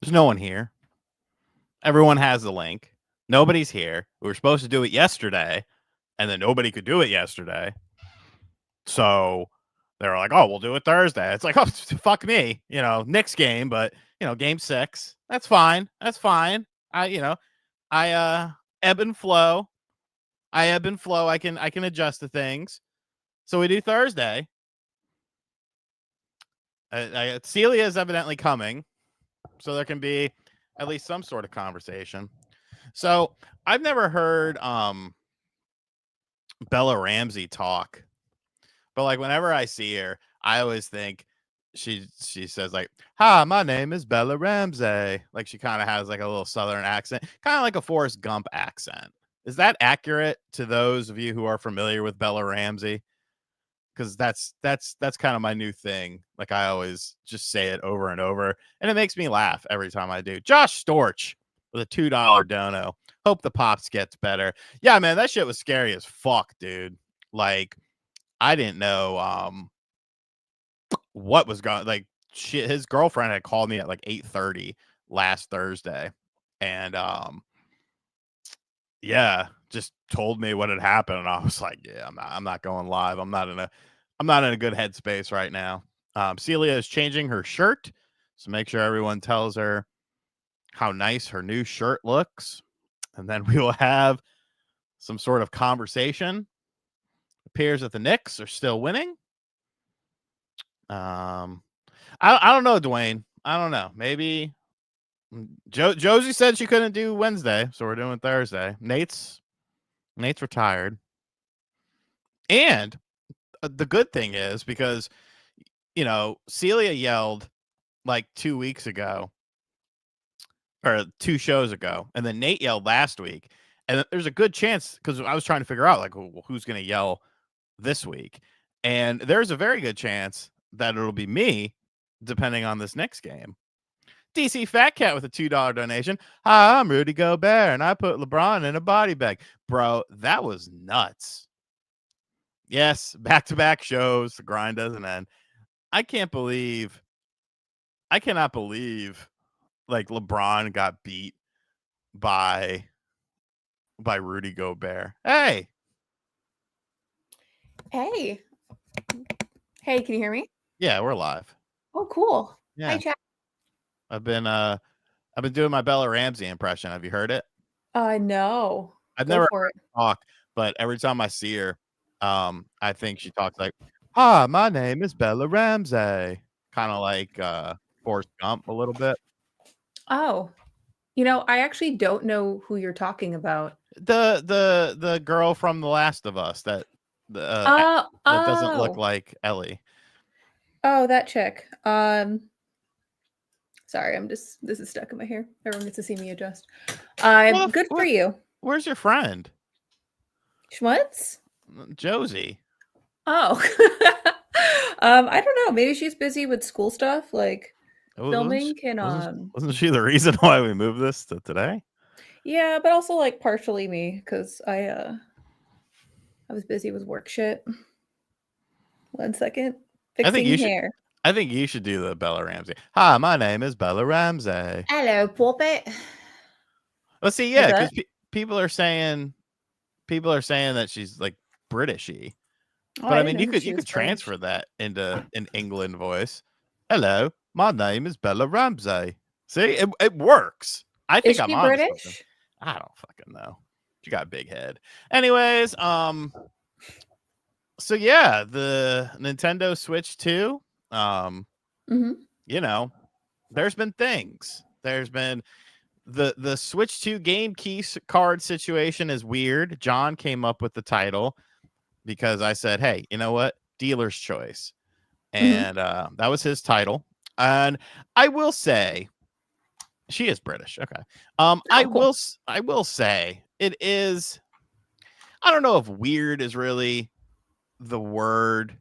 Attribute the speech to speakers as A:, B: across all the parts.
A: There's no one here. Everyone has the link. Nobody's here. We were supposed to do it yesterday, and then nobody could do it yesterday. So they were like, "Oh, we'll do it Thursday." It's like, "Oh, fuck me." Knicks game, but game 6. That's fine. That's fine. I ebb and flow. I ebb and flow. I can adjust to things. So we do Thursday. Celia is evidently coming, so there can be at least some sort of conversation. So I've never heard Bella Ramsey talk, but like whenever I see her, I always think she says like, "Hi, my name is Bella Ramsey." Like she kind of has like a little Southern accent, kind of like a Forrest Gump accent. Is that accurate to those of you who are familiar with Bella Ramsey? Because that's kind of my new thing. Like I always just say it over and over, and it makes me laugh every time I do. Josh Storch with a $2 dono. Hope the pops gets better. Yeah, man, that shit was scary as fuck, dude. Like I didn't know what was going. Like shit, his girlfriend had called me at like 8:30 last Thursday, and yeah, just told me what had happened, and I was like, yeah, I'm not going live. I'm not in a good headspace right now. Celia is changing her shirt, so make sure everyone tells her how nice her new shirt looks, and then we will have some sort of conversation. Appears that the Knicks are still winning. I don't know, Dwayne. I don't know. Maybe Josie said she couldn't do Wednesday, so we're doing Thursday. Nate's retired. And the good thing is because Celia yelled like 2 weeks ago or 2 shows ago, and then Nate yelled last week. And there's a good chance because I was trying to figure out like who's going to yell this week, and there's a very good chance that it'll be me, depending on this next game. DC Fat Cat with a $2 donation. Hi, I'm Rudy Gobert, and I put LeBron in a body bag. Bro, that was nuts. Yes, back-to-back shows. The grind doesn't end. I cannot believe like LeBron got beat by Rudy Gobert. Hey.
B: Hey. Hey, can you hear me?
A: Yeah, we're live.
B: Oh, cool.
A: Yeah.
B: Hi, chat.
A: I've been doing my Bella Ramsey impression. Have you heard it?
B: No.
A: I've
B: Go
A: never
B: for it.
A: talked, but every time I see her, I think she talks like, "Hi, my name is Bella Ramsey." Kind of like Forrest Gump a little bit.
B: Oh, I actually don't know who you're talking about.
A: The girl from The Last of Us that that doesn't look like Ellie.
B: Oh, that chick. Sorry, this is stuck in my hair. Everyone gets to see me adjust. Good for you.
A: Where's your friend?
B: Schmutz?
A: Josie.
B: Oh. I don't know. Maybe she's busy with school stuff, like filming.
A: Wasn't she the reason why we moved this to today?
B: Yeah, but also like partially me because I was busy with work shit. 1 second. Fixing hair.
A: I think you should do the Bella Ramsey. Hi, my name is Bella Ramsey.
B: Hello, puppet.
A: Let's see, yeah, because people are saying that she's like Britishy. But I mean, you could transfer that into an England voice. Hello, my name is Bella Ramsey. See, it works. I think I'm
B: British.
A: I don't fucking know. She got a big head. Anyways, so yeah, the Nintendo Switch 2. There's been things. There's been the Switch 2 game key card situation is weird. John came up with the title because I said, hey, you know what? Dealer's choice. And that was his title. And I will say, she is British. Okay. I will say it is, I don't know if weird is really the word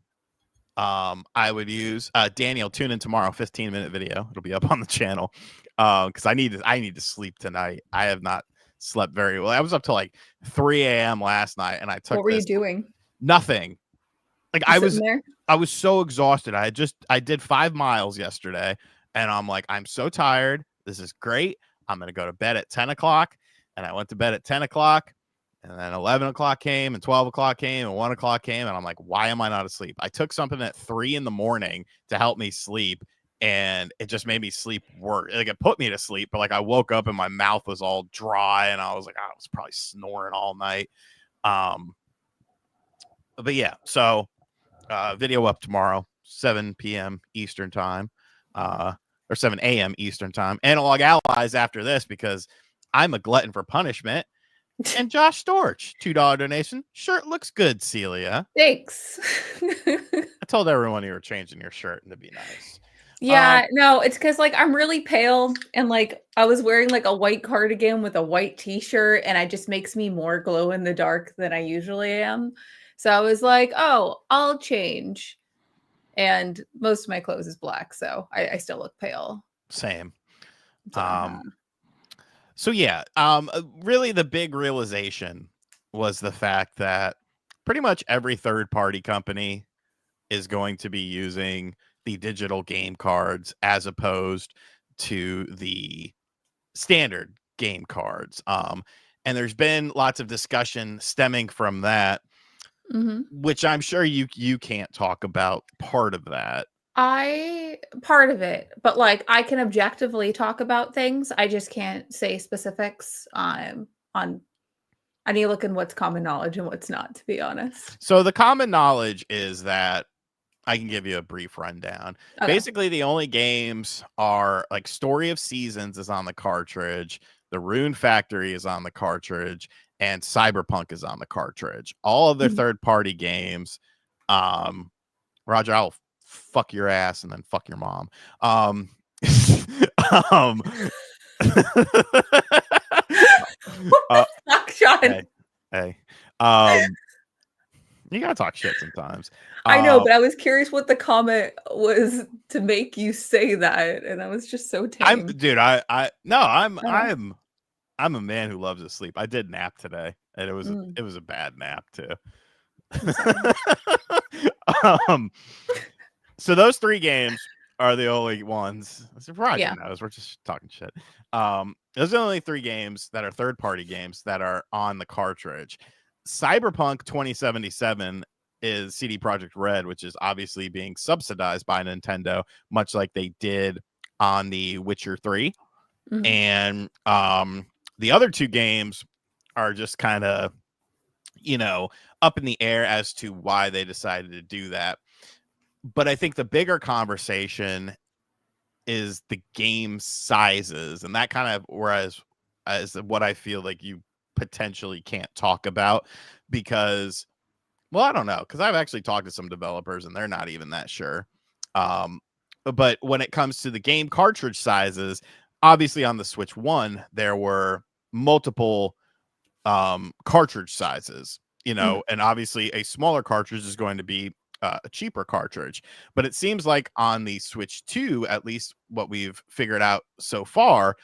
A: I would use. Daniel, tune in tomorrow, 15-minute video. It'll be up on the channel. Because I need to sleep tonight. I have not slept very well. I was up till like 3 a.m. last night, and I took.
B: What were you doing?
A: Nothing. Like I was so exhausted. I did 5 miles yesterday, and I'm like, I'm so tired. This is great. I'm going to go to bed at 10 o'clock. And I went to bed at 10 o'clock. And then 11 o'clock came and 12 o'clock came and 1 o'clock came. And I'm like, why am I not asleep? I took something at 3 in the morning to help me sleep. And it just made me sleep worse. Like, it put me to sleep. But like, I woke up and my mouth was all dry. And I was like, I was probably snoring all night. But yeah, so video up tomorrow, 7 p.m. Eastern time, or 7 a.m. Eastern time. Analog Allies after this, because I'm a glutton for punishment. And Josh Storch, $2 donation. Shirt looks good, Celia.
B: Thanks.
A: I told everyone you were changing your shirt and to be nice.
B: Yeah, no, it's because like I'm really pale and like I was wearing like a white cardigan with a white t-shirt and it just makes me more glow in the dark than I usually am. So I was like, oh, I'll change. And most of my clothes is black, so I still look pale.
A: Same.
B: So,
A: So yeah, really the big realization was the fact that pretty much every third-party company is going to be using the digital game cards as opposed to the standard game cards. And there's been lots of discussion stemming from that, which I'm sure you can't talk about part of that.
B: Part of it, but like I can objectively talk about things. I just can't say specifics on I need to look in what's common knowledge and what's not, to be honest.
A: So the common knowledge is that I can give you a brief rundown.
B: Okay.
A: Basically, the only games are like Story of Seasons is on the cartridge, the Rune Factory is on the cartridge, and Cyberpunk is on the cartridge. All of their third-party games, Roger, I'll fuck your ass and then fuck your mom.
B: Fuck, Sean.
A: Hey. You gotta talk shit sometimes.
B: I know, but I was curious what the comment was to make you say that, and I was just so tame.
A: I'm a man who loves to sleep. I did nap today, and it was a bad nap too. So those 3 games are the only ones. Roger knows we're just talking shit. Those are the only 3 games that are third-party games that are on the cartridge. Cyberpunk 2077 is CD Projekt Red, which is obviously being subsidized by Nintendo, much like they did on the Witcher 3. And the other 2 games are just kind of, up in the air as to why they decided to do that. But I think the bigger conversation is the game sizes, and that kind of whereas as what I feel like you potentially can't talk about because, well, I don't know, because I've actually talked to some developers and they're not even that sure. But when it comes to the game cartridge sizes, obviously on the Switch 1, there were multiple cartridge sizes, and obviously a smaller cartridge is going to be a cheaper cartridge. But it seems like on the Switch 2, at least what we've figured out so far,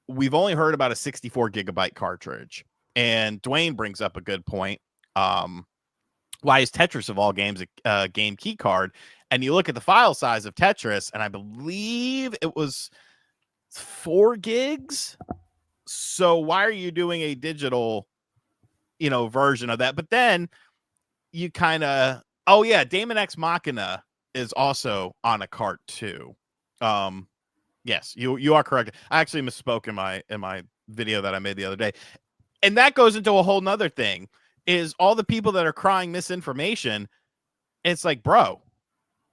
A: we've only heard about a 64 gigabyte cartridge. And Dwayne brings up a good point. Why is Tetris of all games a game key card? And you look at the file size of Tetris, and I believe it was 4 gigs. So why are you doing a digital, version of that? But then you kind of, oh yeah, Daemon X Machina is also on a cart too. Yes, you are correct. I actually misspoke in my video that I made the other day. And that goes into a whole nother thing, is all the people that are crying misinformation. It's like, bro,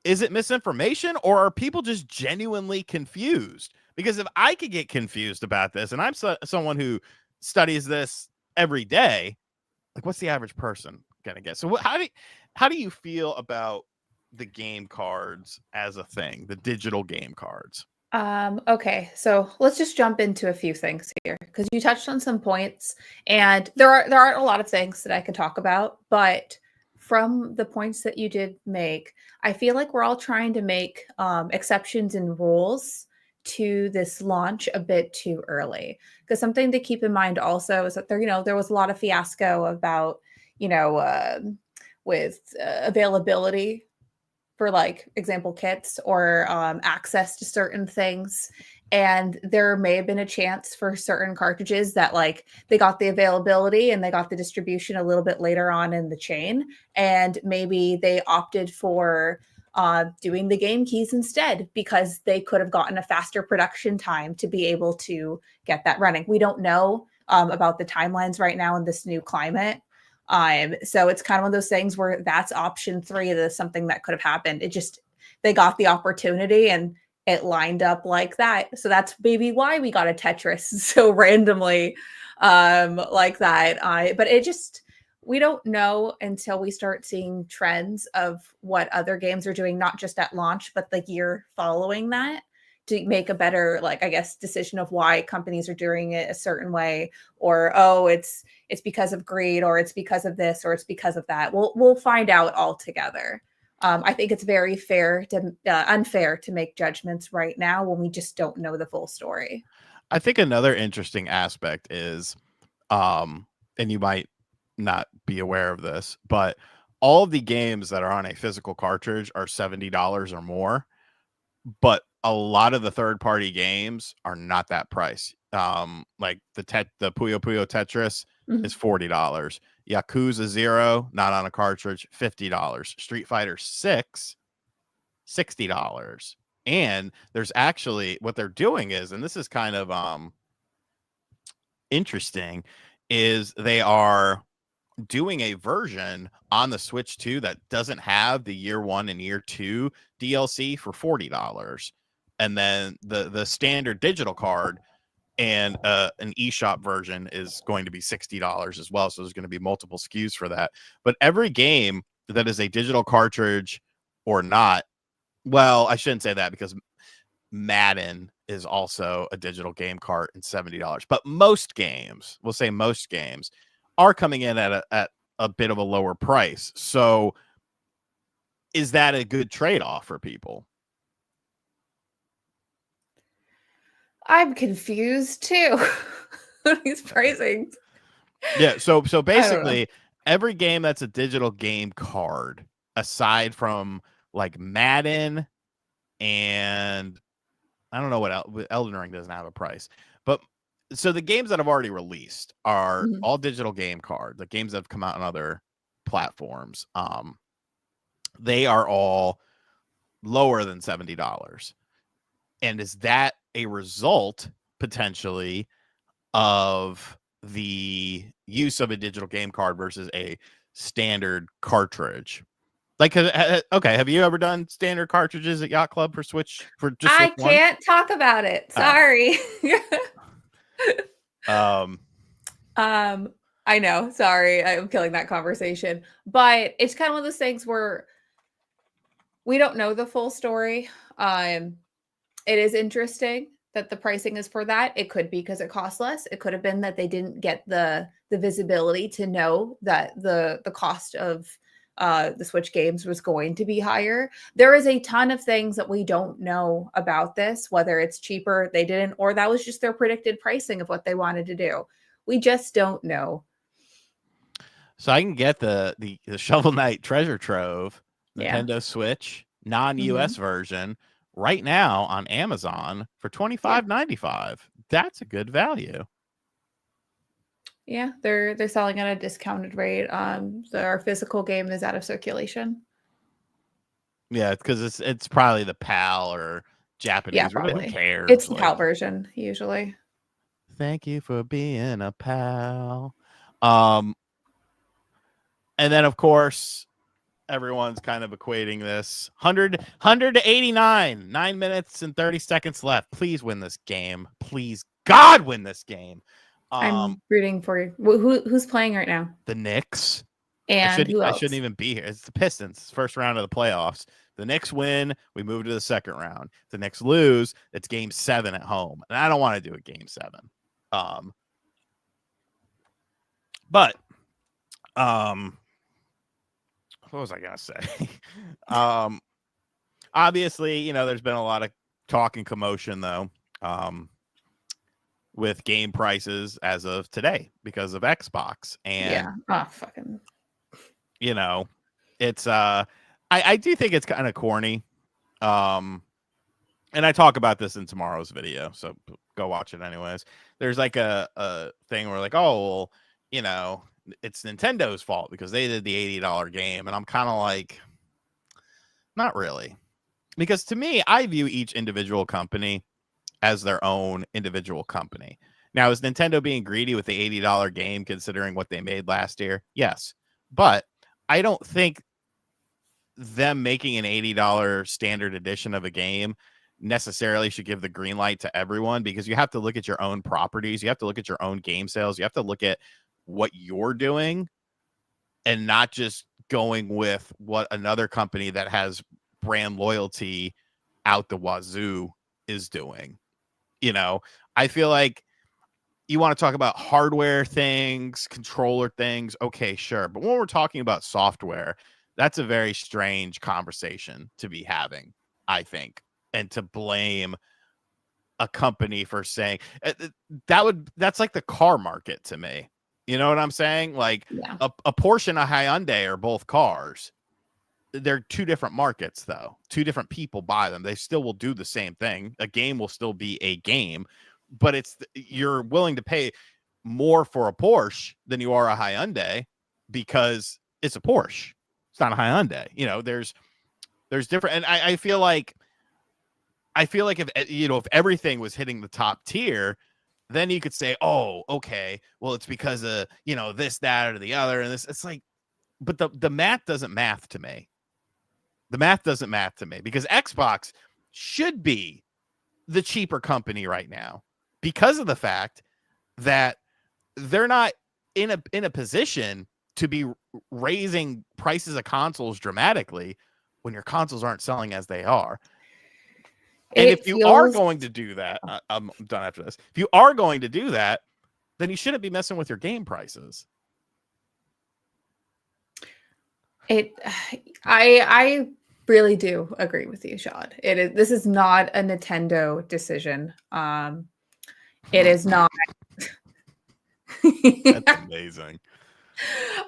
A: is it misinformation or are people just genuinely confused? Because if I could get confused about this, and I'm someone who studies this every day, like what's the average person gonna get? So how do you feel about the game cards as a thing, the digital game cards?
B: Okay, so let's just jump into a few things here because you touched on some points, and there aren't a lot of things that I could talk about, but from the points that you did make, I feel like we're all trying to make exceptions and rules to this launch a bit too early. Because something to keep in mind also is that there was a lot of fiasco about with availability for like example kits or access to certain things. And there may have been a chance for certain cartridges that like they got the availability and they got the distribution a little bit later on in the chain. And maybe they opted for doing the game keys instead because they could have gotten a faster production time to be able to get that running. We don't know about the timelines right now in this new climate. So it's kind of one of those things where that's option 3. That's something that could have happened. It just, they got the opportunity and it lined up like that. So that's maybe why we got a Tetris so randomly like that. But it just, we don't know until we start seeing trends of what other games are doing, not just at launch, but the year following that, to make a better, like, I guess, decision of why companies are doing it a certain way, or, oh, it's because of greed, or it's because of this, or it's because of that. We'll find out all together. I think it's very unfair to make judgments right now when we just don't know the full story.
A: I think another interesting aspect is, and you might not be aware of this, but all of the games that are on a physical cartridge are $70 or more, but a lot of the third-party games are not that price. Like the Puyo Puyo Tetris is $40. Yakuza 0, not on a cartridge, $50. Street Fighter 6, $60. And there's actually, what they're doing is, and this is kind of interesting, is they are doing a version on the Switch 2 that doesn't have the year 1 and year 2 DLC for $40. And then the standard digital card and an eShop version is going to be $60 as well. So there's going to be multiple SKUs for that. But every game that is a digital cartridge or not, well, I shouldn't say that because Madden is also a digital game cart and $70. But most games, we'll say most games, are coming in at a bit of a lower price. So is that a good trade-off for people?
B: I'm confused too. These pricings.
A: Yeah, so basically every game that's a digital game card, aside from like Madden and I don't know what else, Elden Ring doesn't have a price. But so the games that have already released are all digital game card. The games that have come out on other platforms, they are all lower than $70. And is that a result potentially of the use of a digital game card versus a standard cartridge? Like, okay, have you ever done standard cartridges at Yacht Club for Switch for just
B: I
A: Switch 1?
B: can't talk about it. Sorry. I know. Sorry, I'm killing that conversation. But it's kind of one of those things where we don't know the full story. It is interesting that the pricing is for that. It could be because it costs less. It could have been that they didn't get the visibility to know that the cost of the Switch games was going to be higher. There is a ton of things that we don't know about this, whether it's cheaper, they didn't, or that was just their predicted pricing of what they wanted to do. We just don't know.
A: So I can get the Shovel Knight Treasure Trove Nintendo Switch non-US version right now on Amazon for $25.95. That's a good value.
B: Yeah, they're selling at a discounted rate. Our physical game is out of circulation.
A: Yeah, because it's probably the PAL or Japanese.
B: Yeah,
A: Who
B: probably.
A: cares?
B: It's the PAL version usually.
A: Thank you for being a pal. And then of course everyone's kind of equating this 100 to 89, 9 minutes and 30 seconds left. Please win this game. Please, God, win this game.
B: I'm rooting for you. Who's playing right now?
A: The Knicks.
B: And who else?
A: I shouldn't even be here. It's the Pistons, first round of the playoffs. The Knicks win, we move to the second round. The Knicks lose, it's game 7 at home. And I don't want to do a game 7. But what was I gonna say? Obviously, you know, there's been a lot of talk and commotion though, with game prices as of today because of Xbox. And
B: fucking,
A: you know, it's I do think it's kind of corny. and I talk about this in tomorrow's video, so go watch it anyways. There's like a thing where like, oh, well, you know, it's Nintendo's fault because they did the $80 game, and I'm kind of like, not really, because to me, I view each individual company as their own individual company. Now, is Nintendo being greedy with the $80 game considering what they made last year? Yes, but I don't think them making an $80 standard edition of a game necessarily should give the green light to everyone, because you have to look at your own properties. You have to look at your own game sales. You have to look at what you're doing and not just going with what another company that has brand loyalty out the wazoo is doing. You know, I feel like you want to talk about hardware things, controller things. Okay, sure. But when we're talking about software, that's a very strange conversation to be having, I think. And to blame a company for saying that's like the car market to me. You know what I'm saying? Like
B: Yeah.
A: a Porsche and a Hyundai are both cars. They're two different markets, though. Two different people buy them. They still will do the same thing. A game will still be a game, but you're willing to pay more for a Porsche than you are a Hyundai because it's a Porsche. It's not a Hyundai. You know, there's different, and I feel like if if everything was hitting the top tier, then you could say, oh, okay, well, it's because of this, that, or the other, and this. It's like, but the math doesn't math to me. The math doesn't math to me because Xbox should be the cheaper company right now because of the fact that they're not in a position to be raising prices of consoles dramatically when your consoles aren't selling as they are. And if you are going to do that, I'm done after this. If you are going to do that, then you shouldn't be messing with your game prices.
B: I really do agree with you, Sean. This is not a Nintendo decision. It is not.
A: That's amazing.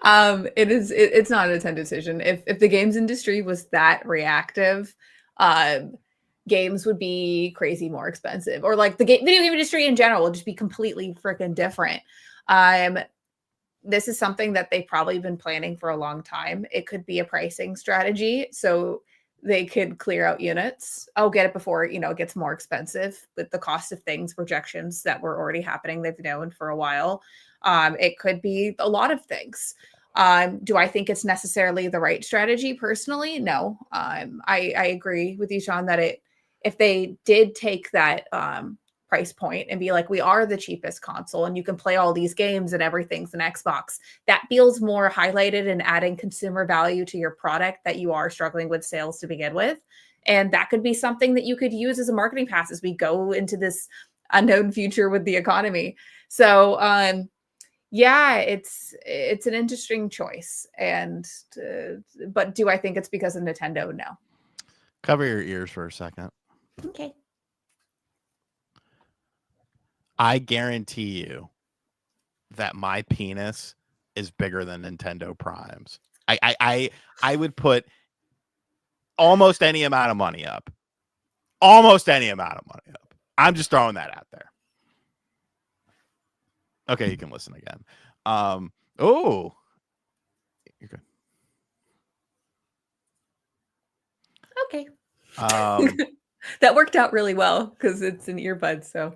B: It's not a Nintendo decision. If the games industry was that reactive, games would be crazy more expensive, or like the video game industry in general would just be completely freaking different. This is something that they've probably been planning for a long time. It could be a pricing strategy, so they could clear out units. I'll get it before it gets more expensive with the cost of things projections that were already happening. They've known for a while. It could be a lot of things. Do I think it's necessarily the right strategy personally? No. I agree with you, Sean, that if they did take that price point and be like, we are the cheapest console and you can play all these games and everything's an Xbox, that feels more highlighted and adding consumer value to your product that you are struggling with sales to begin with. And that could be something that you could use as a marketing pass as we go into this unknown future with the economy. So, yeah, it's an interesting choice. But do I think it's because of Nintendo? No.
A: Cover your ears for a second.
B: Okay.
A: I guarantee you that my penis is bigger than Nintendo Prime's. I would put almost any amount of money up. Almost any amount of money up. I'm just throwing that out there. Okay, you can listen again. Oh. You're good.
B: Okay. That worked out really well because it's an earbud, so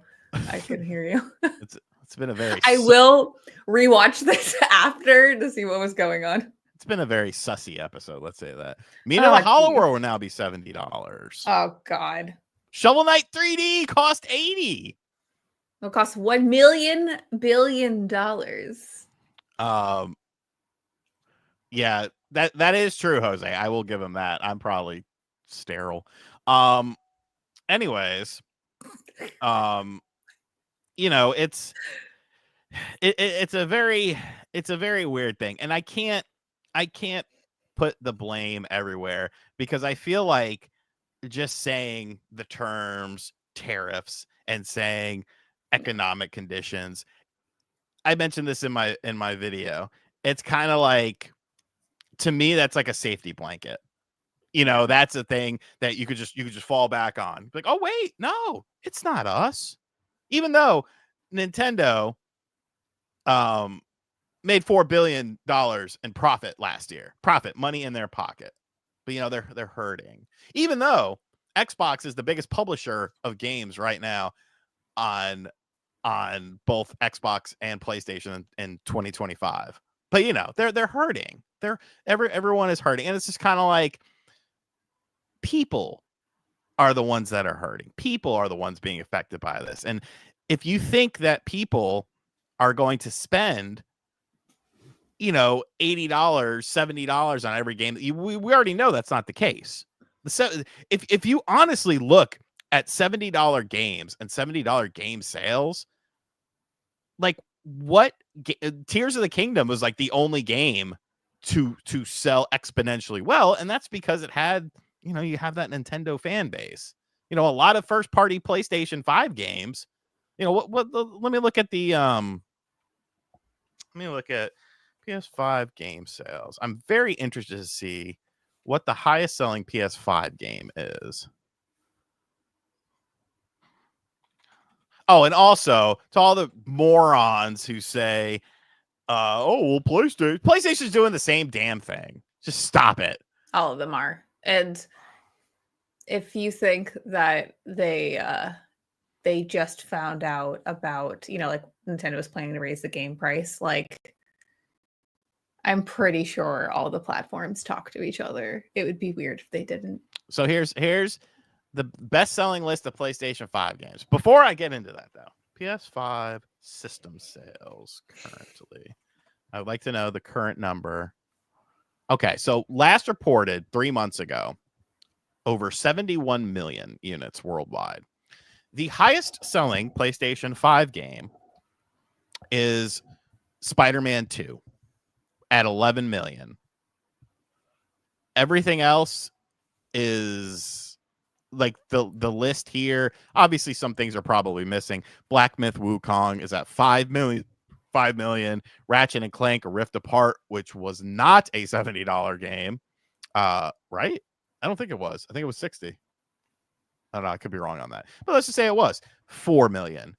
B: I can hear you.
A: It's been a very.
B: I will rewatch this after to see what was going on.
A: It's been a very sussy episode. Let's say that. Mina the Hollow World will now be $70.
B: Oh God.
A: Shovel Knight 3D cost $80.
B: It'll cost $1 billion.
A: Yeah, that is true, Jose. I will give him that. I'm probably sterile. Anyways, it's a very weird thing, and I can't put the blame everywhere because I feel like just saying the terms tariffs and saying economic conditions, I mentioned this in my video. It's kind of like, to me, that's like a safety blanket. You know, that's a thing that you could just fall back on. Like, oh wait, no, it's not us. Even though Nintendo made $4 billion in profit last year. Profit, money in their pocket. But, you know, they're hurting. Even though Xbox is the biggest publisher of games right now on both Xbox and PlayStation in 2025. But, you know, they're hurting. Everyone is hurting. And it's just kind of like people are the ones that are hurting. People are the ones being affected by this. And if you think that people are going to spend, you know, $80, $70 on every game, we already know that's not the case. If you honestly look at $70 games and $70 game sales, like what Tears of the Kingdom was like the only game to sell exponentially well, and that's because it had, you know, you have that Nintendo fan base. You know, a lot of first party PlayStation 5 games, you know, let me look at the PS5 game sales. I'm very interested to see what the highest selling PS5 game is. Oh, and also to all the morons who say, well, PlayStation's doing the same damn thing. Just stop it.
B: All of them are. And if you think that they just found out about, you know, like Nintendo was planning to raise the game price, like I'm pretty sure all the platforms talk to each other. It would be weird if they didn't.
A: So here's the best-selling list of PlayStation 5 games. Before I get into that, though, PS5 system sales currently. I would like to know the current number. Okay, so last reported 3 months ago, over 71 million units worldwide. The highest-selling PlayStation 5 game is Spider-Man 2 at 11 million. Everything else is like the list here. Obviously, some things are probably missing. Black Myth Wukong is at 5 million. Ratchet and Clank: A Rift Apart, which was not a $70 game. Right? I don't think it was. I think it was 60. I don't know. I could be wrong on that. But let's just say it was 4 million.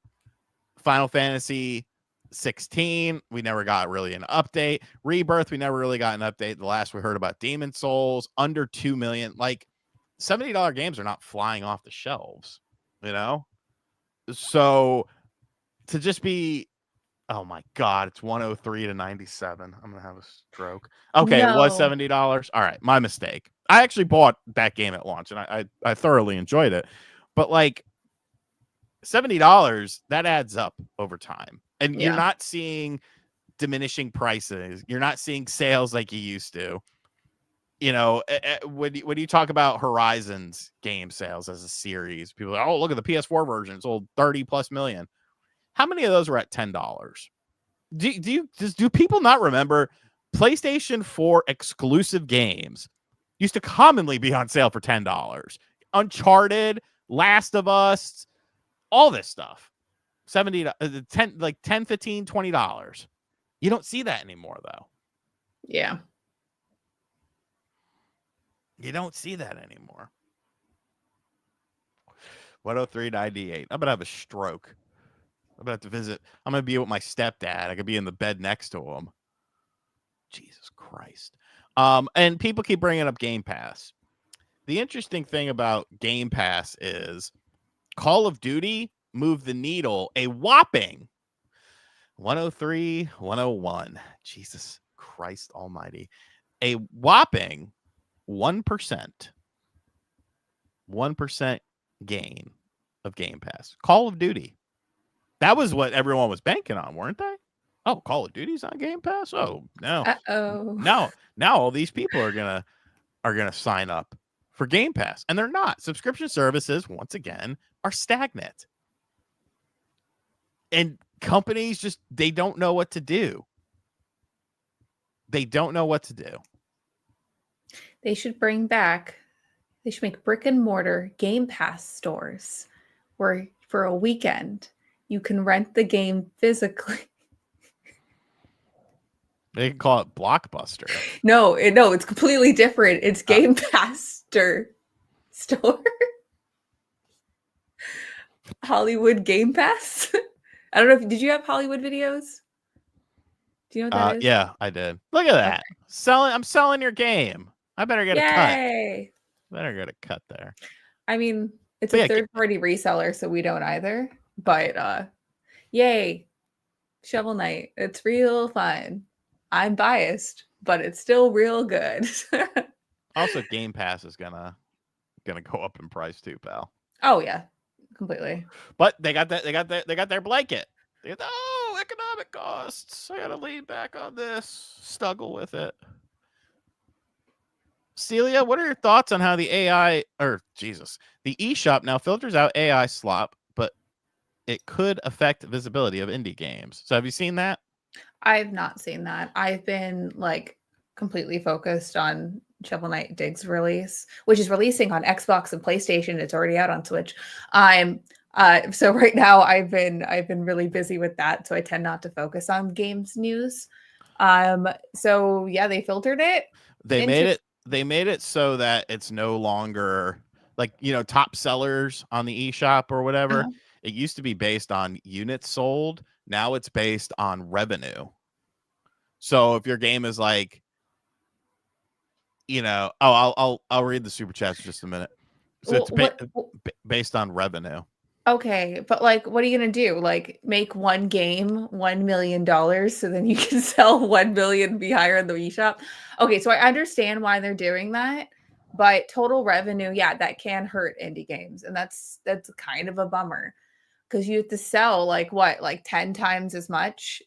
A: Final Fantasy 16, we never got really an update. Rebirth, we never really got an update. The last we heard about Demon Souls, under 2 million. Like, $70 games are not flying off the shelves, you know? So to just be, oh my God, it's 103 to 97. I'm going to have a stroke. Okay, no. It was $70. All right, my mistake. I actually bought that game at launch, and I thoroughly enjoyed it. But like $70, that adds up over time. And you're not seeing diminishing prices. You're not seeing sales like you used to. You know, when you talk about Horizon's game sales as a series, people are like, oh, look at the PS4 version. It's sold 30 plus million. How many of those were at $10? Do people not remember PlayStation 4 exclusive games used to commonly be on sale for $10? Uncharted, Last of Us, all this stuff. $10, $15, $20. You don't see that anymore, though.
B: Yeah.
A: You don't see that anymore. 103.98. I'm going to have a stroke. I'm going to have to visit. I'm going to be with my stepdad. I could be in the bed next to him. Jesus Christ. And people keep bringing up Game Pass. The interesting thing about Game Pass is Call of Duty moved the needle a whopping 103, 101. Jesus Christ almighty. A whopping 1%. 1% gain of Game Pass. Call of Duty. That was what everyone was banking on, weren't they? Oh, Call of Duty's on Game Pass? Oh, no.
B: Uh-oh.
A: Now all these people are gonna sign up for Game Pass. And they're not. Subscription services, once again, are stagnant. And companies just, they don't know what to do. They don't know what to do.
B: They should make brick and mortar Game Pass stores where for a weekend you can rent the game physically.
A: They can call it Blockbuster.
B: No, it's completely different. It's Game Pass After store. Hollywood Game Pass. I don't know if did you have Hollywood videos? Do you know what that is?
A: Yeah, I did. Look at that. I'm selling your game. I better get a cut.
B: Yay!
A: Better get a cut there.
B: I mean, it's
A: But
B: a
A: yeah,
B: third-party reseller, so we don't either. But yay. Shovel Knight. It's real fun. I'm biased, but it's still real good.
A: Also, Game Pass is gonna go up in price too, pal.
B: Oh yeah, completely.
A: But they got their blanket. Economic costs. I gotta lean back on this. Struggle with it. Celia, what are your thoughts on how the the eShop now filters out AI slop, but it could affect visibility of indie games? So have you seen that?
B: I've not seen that. I've been like completely focused on Shovel Knight Dig's release, which is releasing on Xbox and PlayStation. It's already out on Switch. So right now I've been really busy with that, so I tend not to focus on games news. So yeah, they filtered it.
A: They made it so that it's no longer like, top sellers on the eShop or whatever.
B: Uh-huh.
A: It used to be based on units sold. Now it's based on revenue. So if your game is like, I'll read the super chats in just a minute. So it's based on revenue.
B: Okay, but like, what are you gonna do? Like, make one game $1 million so then you can sell 1 million, be higher in the eShop? Okay, so I understand why they're doing that, but total revenue, yeah, that can hurt indie games, and that's kind of a bummer because you have to sell like 10 times as much,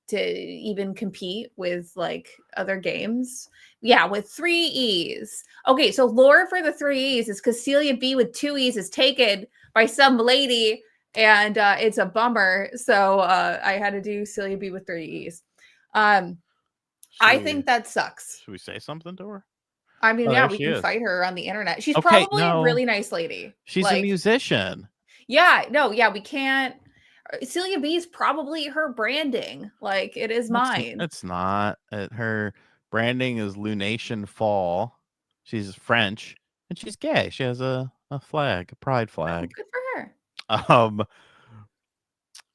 B: to even compete with like other games. Yeah, with 3 E's. Okay, so lore for the 3 E's is because Celia B with 2 E's is taken by some lady, and it's a bummer. So I had to do Celia B with 3 E's. I think that sucks.
A: Should we say something to her?
B: I mean, yeah, we can fight her on the internet. She's
A: Okay,
B: probably a really nice lady.
A: She's a musician.
B: Yeah, no, yeah, we can't. Celia B is probably her branding. Like, it is mine.
A: It's not. Her branding is Lunation Fall. She's French and she's gay. She has a flag, a pride flag.
B: Oh, good for her.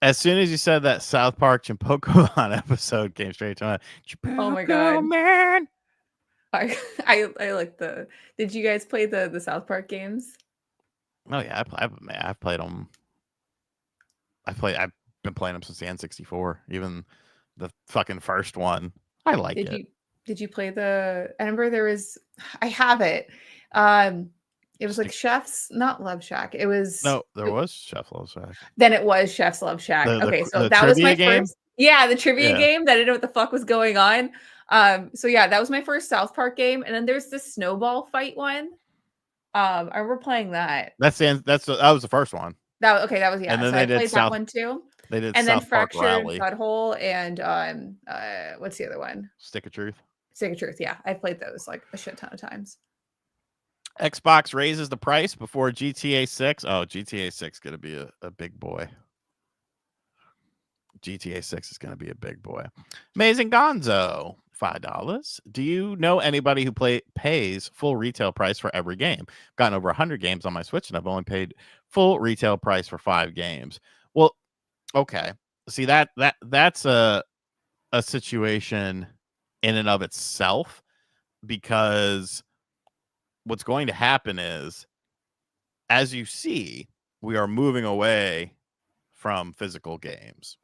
A: As soon as you said that South Park and Pokemon episode came straight to my
B: Oh my god,
A: man!
B: I like the. Did you guys play the South Park games?
A: Oh yeah, I've played them. I've been playing them since the N64, even the fucking first one. I like it.
B: Did you play the? I remember there was. I have it. It was like Chef's, not Love Shack. It was
A: was Chef's Love Shack.
B: Then it was Chef's Love Shack. Okay, so that was my first. Yeah, the trivia game that I didn't know what the fuck was going on. So yeah, that was my first South Park game, and then there's this snowball fight one. I remember playing that.
A: That was the first one.
B: That was yeah.
A: And then
B: so I played that one too.
A: They did
B: and
A: South
B: then
A: Park
B: Fractured
A: Rally.
B: Butthole and what's the other one?
A: Stick of Truth.
B: Stick of Truth. Yeah, I played those like a shit ton of times.
A: Xbox raises the price before GTA 6. Oh, GTA 6 is going to be a big boy. GTA 6 is going to be a big boy. Amazing Gonzo, $5. Do you know anybody who pays full retail price for every game? I've gotten over 100 games on my Switch, and I've only paid full retail price for 5 games. Well, okay. See, that's a situation in and of itself, because what's going to happen is, as you see, we are moving away from physical games.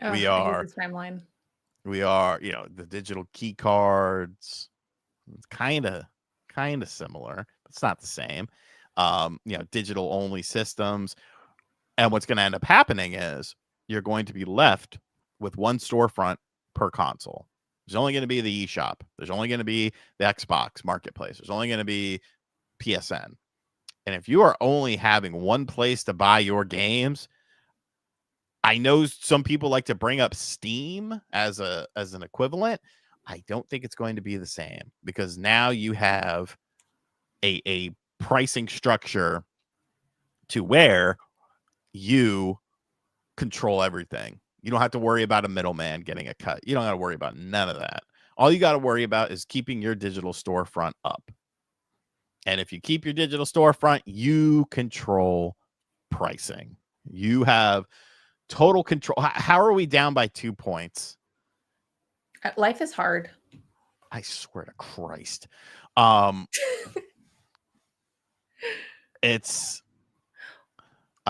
B: Oh, we are timeline.
A: We are, the digital key cards. It's kind of similar. It's not the same. Digital only systems. And what's going to end up happening is you're going to be left with one storefront per console. There's only going to be the eShop. There's only going to be the Xbox Marketplace. There's only going to be PSN. And if you are only having one place to buy your games, I know some people like to bring up Steam as an equivalent. I don't think it's going to be the same, because now you have a pricing structure to where you control everything. You don't have to worry about a middleman getting a cut. You don't got to worry about none of that. All you got to worry about is keeping your digital storefront up. And if you keep your digital storefront, you control pricing. You have total control. How are we down by 2 points?
B: Life is hard.
A: I swear to Christ. I've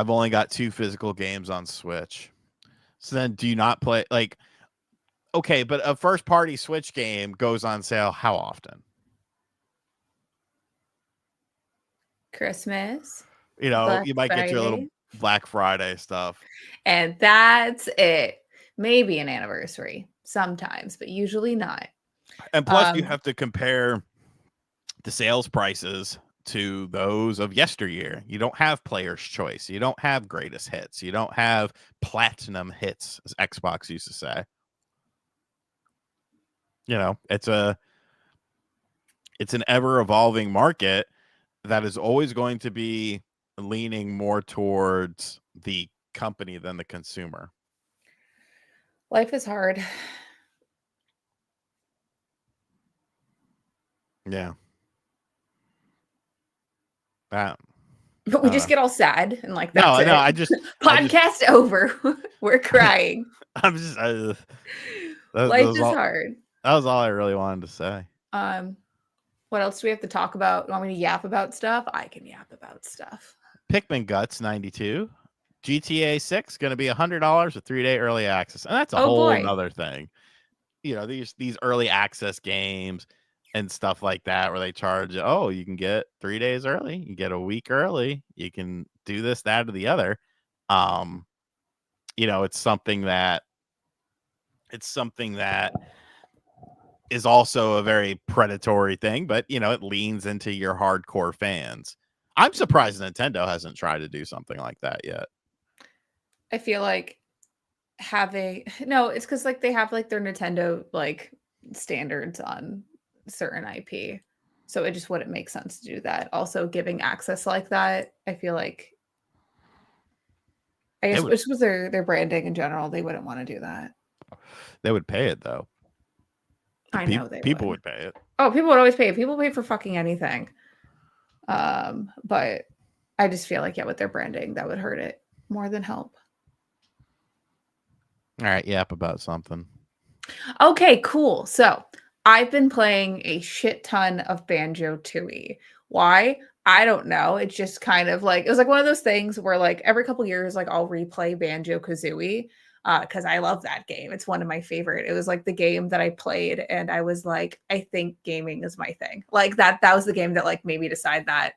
A: only got 2 physical games on Switch. So then do you not play like, okay, but a first party Switch game goes on sale how often?
B: Christmas.
A: You know,
B: Black
A: you might get your little
B: Friday.
A: Black Friday stuff.
B: And that's it. Maybe an anniversary sometimes, but usually not.
A: And plus you have to compare the sales prices to those of yesteryear. You don't have player's choice. You don't have greatest hits. You don't have platinum hits, as Xbox used to say. You know, it's an ever evolving market that is always going to be leaning more towards the company than the consumer.
B: Life is hard.
A: Yeah.
B: But we just get all sad and like that's it.
A: No, I just
B: podcast over. We're crying.
A: I'm just
B: Life is hard.
A: That was all I really wanted to say.
B: What else do we have to talk about? You want me to yap about stuff? I can yap about stuff.
A: Pikmin Guts 92. GTA 6 going to be $100 with 3-day early access. And that's a whole other thing. You know, these early access games and stuff like that where they charge, oh, you can get 3 days early, you get a week early, you can do this, that, or the other. You know, it's something that is also a very predatory thing, but you know, it leans into your hardcore fans. I'm surprised Nintendo hasn't tried to do something like that yet.
B: I feel like it's because like they have like their Nintendo like standards on certain IP. So it just wouldn't make sense to do that. Also giving access like that, I feel like just with their branding in general, they wouldn't want to do that.
A: They would pay it though.
B: I know
A: people would pay it.
B: Oh, people would always pay. People pay for fucking anything. But I just feel like with their branding, that would hurt it more than help.
A: All right, yap about something.
B: Okay, cool. So I've been playing a shit ton of Banjo Kazooie. Why? I don't know. It's just kind of like, it was like one of those things where like every couple years, like I'll replay Banjo Kazooie because I love that game. It's one of my favorite. It was like the game that I played and I was like, I think gaming is my thing. Like that was the game that like made me decide that.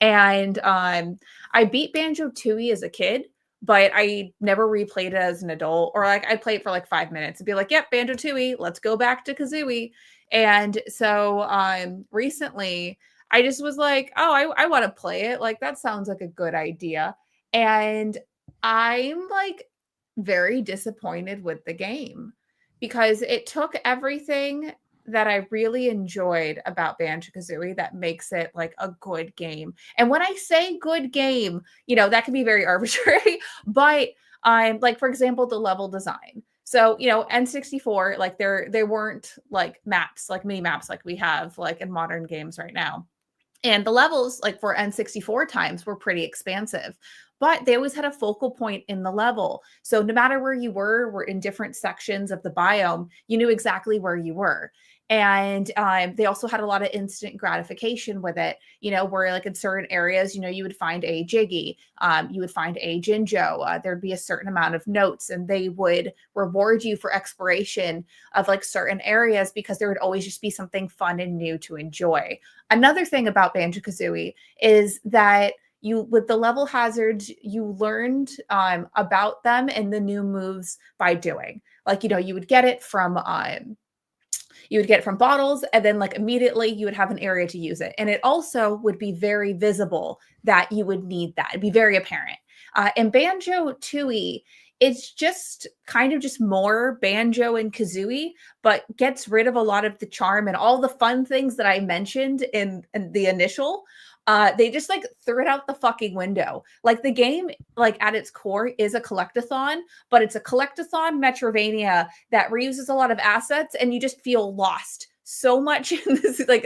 B: And I beat Banjo Kazooie as a kid, but I never replayed it as an adult, or like I'd play it for like 5 minutes and be like, yep, Banjo Kazooie, let's go back to Kazooie. And so recently I just was like, oh, I want to play it. Like that sounds like a good idea. And I'm like very disappointed with the game because it took everything that I really enjoyed about Banjo Kazooie that makes it like a good game. And when I say good game, you know, that can be very arbitrary, but I'm like, for example, the level design. So, you know, N64, like they weren't like maps, like mini maps like we have like in modern games right now. And the levels like for N64 times were pretty expansive, but they always had a focal point in the level. So no matter where you were in different sections of the biome, you knew exactly where you were. And they also had a lot of instant gratification with it, you know, where like in certain areas, you know, you would find a Jiggy, you would find a Jinjo, there'd be a certain amount of notes and they would reward you for exploration of like certain areas because there would always just be something fun and new to enjoy. Another thing about Banjo Kazooie is that with the level hazards, you learned about them and the new moves by doing. Like, you know, you would get it from bottles and then like immediately you would have an area to use it. And it also would be very visible that you would need that. It'd be very apparent. And Banjo Tooie, it's just kind of just more Banjo and Kazooie, but gets rid of a lot of the charm and all the fun things that I mentioned in the initial. They just like threw it out the fucking window. Like the game, like at its core is a collectathon, but it's a collectathon Metrovania that reuses a lot of assets and you just feel lost so much in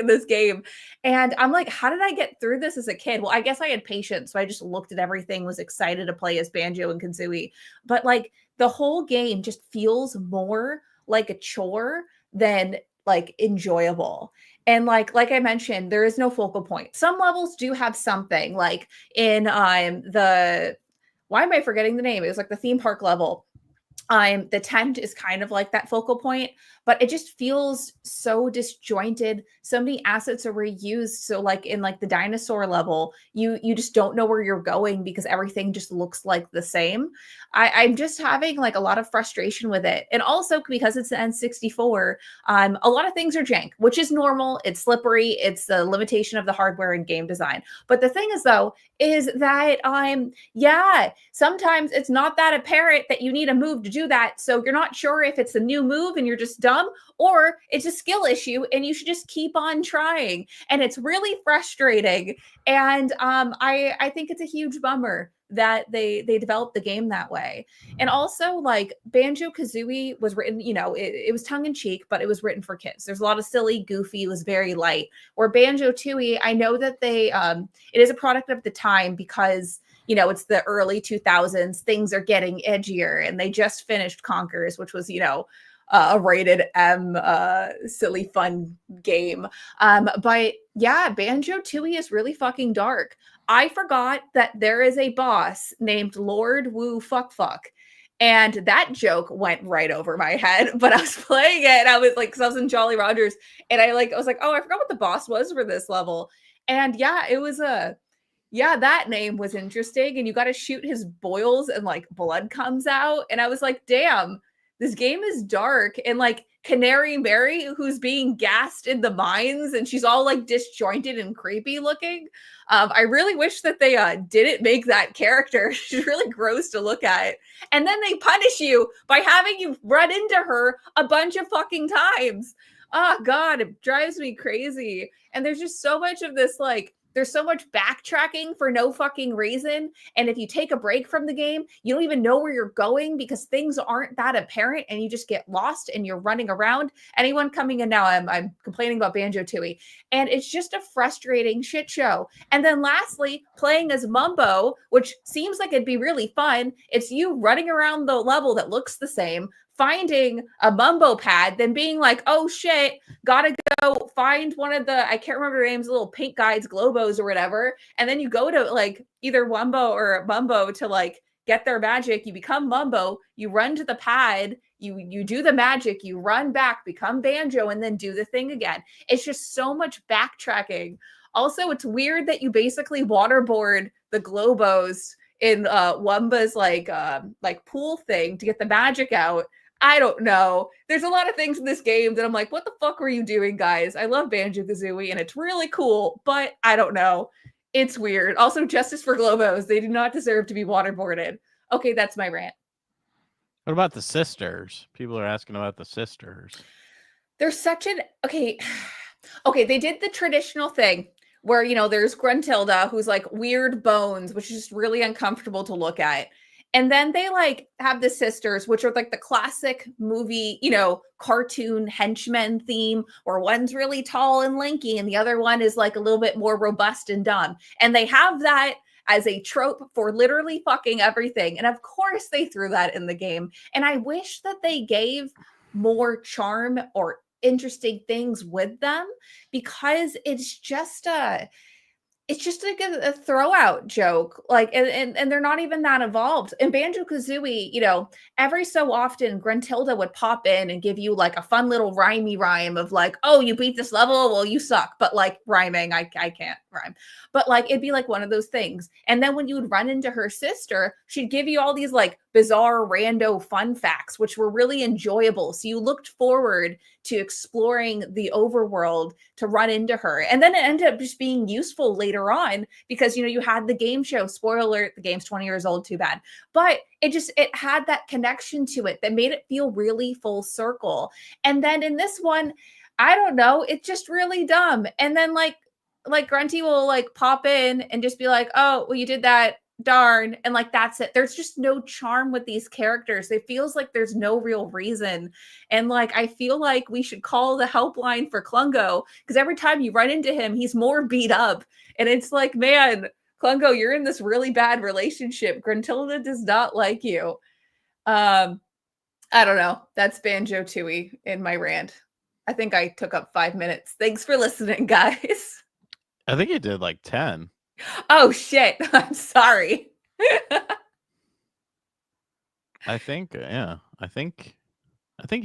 B: this game. And I'm like, how did I get through this as a kid? Well, I guess I had patience. So I just looked at everything, was excited to play as Banjo and Kazooie. But like the whole game just feels more like a chore than like enjoyable. And like I mentioned, there is no focal point. Some levels do have something, like in the why am I forgetting the name? It was like the theme park level. The tent is kind of like that focal point, but it just feels so disjointed. So many assets are reused. So like in like the dinosaur level, you just don't know where you're going because everything just looks like the same. I'm just having like a lot of frustration with it. And also because it's an N64, a lot of things are jank, which is normal. It's slippery. It's the limitation of the hardware and game design. But the thing is though, is that yeah, sometimes it's not that apparent that you need a move to do that. So you're not sure if it's a new move and you're just dumb, or it's a skill issue and you should just keep on trying. And it's really frustrating. And I think it's a huge bummer that they developed the game that way. And also like Banjo Kazooie was written, it was tongue in cheek, but it was written for kids. There's a lot of silly, goofy, it was very light. Or Banjo Tooie, I know that they it is a product of the time because it's the early 2000s, things are getting edgier, and they just finished Conkers, which was a rated M silly fun game. But yeah, Banjo Tooie is really fucking dark. I forgot that there is a boss named Lord Woo Fuck Fuck. And that joke went right over my head. But I was playing it and I was like, because I was in Jolly Rogers, and I was like, oh, I forgot what the boss was for this level. And yeah, it was that name was interesting. And you got to shoot his boils and like blood comes out. And I was like, damn, this game is dark. And like Canary Mary, who's being gassed in the mines, and she's all like disjointed and creepy looking. I really wish that they didn't make that character. She's really gross to look at. And then they punish you by having you run into her a bunch of fucking times. Oh God, it drives me crazy. And there's just so much of this like, there's so much backtracking for no fucking reason. And if you take a break from the game, you don't even know where you're going because things aren't that apparent and you just get lost and you're running around. Anyone coming in now, I'm complaining about Banjo Tooie. And it's just a frustrating shit show. And then lastly, playing as Mumbo, which seems like it'd be really fun. It's you running around the level that looks the same, finding a Mumbo pad, then being like, oh shit, gotta go find one of the, I can't remember their names, little pink guides, Globos or whatever. And then you go to like either Wumbo or Mumbo to like get their magic. You become Mumbo, you run to the pad, you do the magic, you run back, become Banjo, and then do the thing again. It's just so much backtracking. Also, it's weird that you basically waterboard the Globos in Wumba's like pool thing to get the magic out. I don't know. There's a lot of things in this game that I'm like, what the fuck were you doing, guys? I love Banjo Kazooie and it's really cool, but I don't know. It's weird. Also, justice for Globos. They do not deserve to be waterboarded. Okay, that's my rant.
A: What about the sisters? People are asking about the sisters.
B: They're such an okay. Okay, they did the traditional thing where there's Gruntilda, who's like weird bones, which is just really uncomfortable to look at. And then they like have the sisters, which are like the classic movie, cartoon henchmen theme, where one's really tall and lanky and the other one is like a little bit more robust and dumb. And they have that as a trope for literally fucking everything. And of course they threw that in the game. And I wish that they gave more charm or interesting things with them, because it's just like a throw out joke, like, and they're not even that evolved. In Banjo Kazooie, every so often Gruntilda would pop in and give you like a fun little rhymey rhyme of like, oh, you beat this level, well, you suck. But like rhyming, I can't rhyme, but like it'd be like one of those things. And then when you would run into her sister, she'd give you all these like bizarre rando fun facts, which were really enjoyable. So you looked forward to exploring the overworld to run into her. And then it ended up just being useful later on because, you had the game show. Spoiler alert, the game's 20 years old, too bad. But it had that connection to it that made it feel really full circle. And then in this one, I don't know, it's just really dumb. And then like Grunty will like pop in and just be like, oh, well, you did that darn, and like that's it. There's just no charm with these characters. It feels like there's no real reason. And like I feel like we should call the helpline for Klungo, because every time you run into him, he's more beat up. And it's like, man, Klungo, you're in this really bad relationship. Gruntilda does not like you. I don't know. That's Banjo Tooie in my rant. I think I took up 5 minutes. Thanks for listening, guys.
A: I think you did like 10.
B: Oh shit. I'm sorry.
A: I think you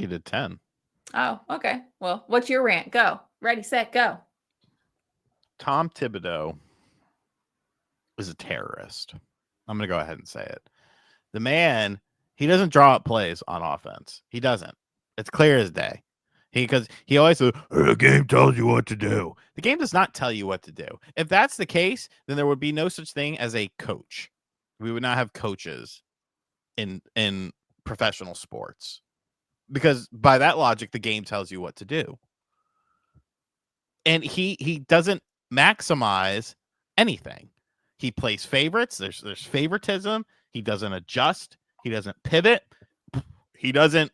A: did 10.
B: Oh, okay. Well, what's your rant? Go. Ready, set, go.
A: Tom Thibodeau is a terrorist. I'm going to go ahead and say it. The man, he doesn't draw up plays on offense. He doesn't. It's clear as day. Because he always says, the game tells you what to do. The game does not tell you what to do. If that's the case, then there would be no such thing as a coach. We would not have coaches in professional sports. Because by that logic, the game tells you what to do. And he doesn't maximize anything. He plays favorites. There's favoritism. He doesn't adjust. He doesn't pivot. He doesn't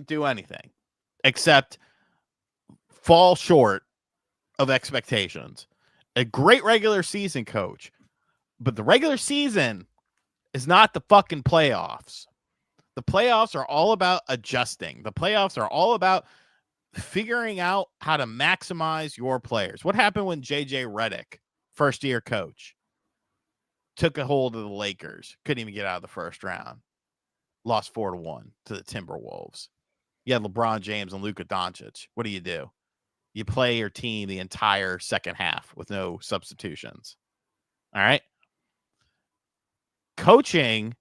A: do anything except fall short of expectations. A great regular season coach, but the regular season is not the fucking playoffs. The playoffs are all about adjusting. The playoffs are all about figuring out how to maximize your players. What happened when JJ Redick, first-year coach, took a hold of the Lakers, couldn't even get out of the first round, lost 4-1 to the Timberwolves. You had LeBron James and Luka Doncic. What do? You play your team the entire second half with no substitutions. All right? Coaching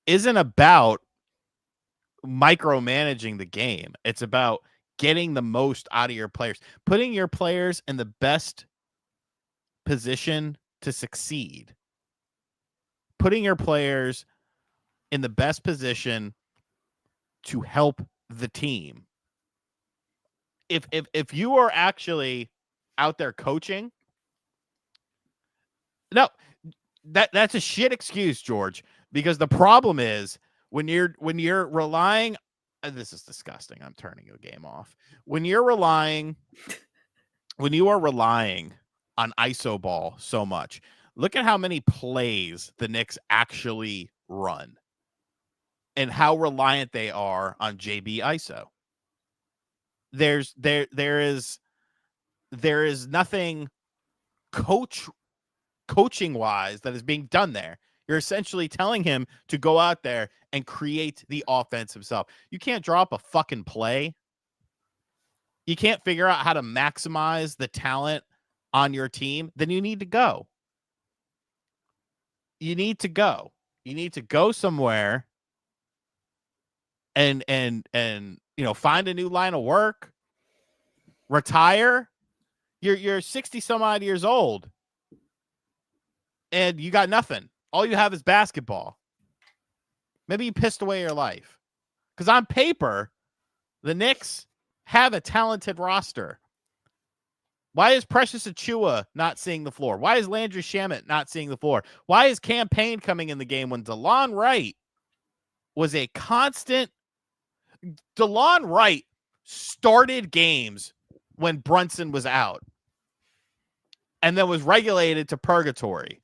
A: isn't about micromanaging the game. It's about getting the most out of your players, putting your players in the best position to succeed, putting your players in the best position to help the team. If you are actually out there coaching, no, that's a shit excuse, George, because the problem is when you're relying, this is disgusting. I'm turning the game off. When you are relying on ISO ball so much, look at how many plays the Knicks actually run and how reliant they are on JB ISO. There is nothing coaching wise that is being done there. You're essentially telling him to go out there and create the offense himself. You can't drop a fucking play. You can't figure out how to maximize the talent on your team. Then you need to go. You need to go. You need to go somewhere and find a new line of work. Retire. You're 60 some odd years old. And you got nothing. All you have is basketball. Maybe you pissed away your life. Because on paper, the Knicks have a talented roster. Why is Precious Achiuwa not seeing the floor? Why is Landry Shamet not seeing the floor? Why is Campaign coming in the game when DeLon Wright was a constant? DeLon Wright started games when Brunson was out and then was regulated to purgatory.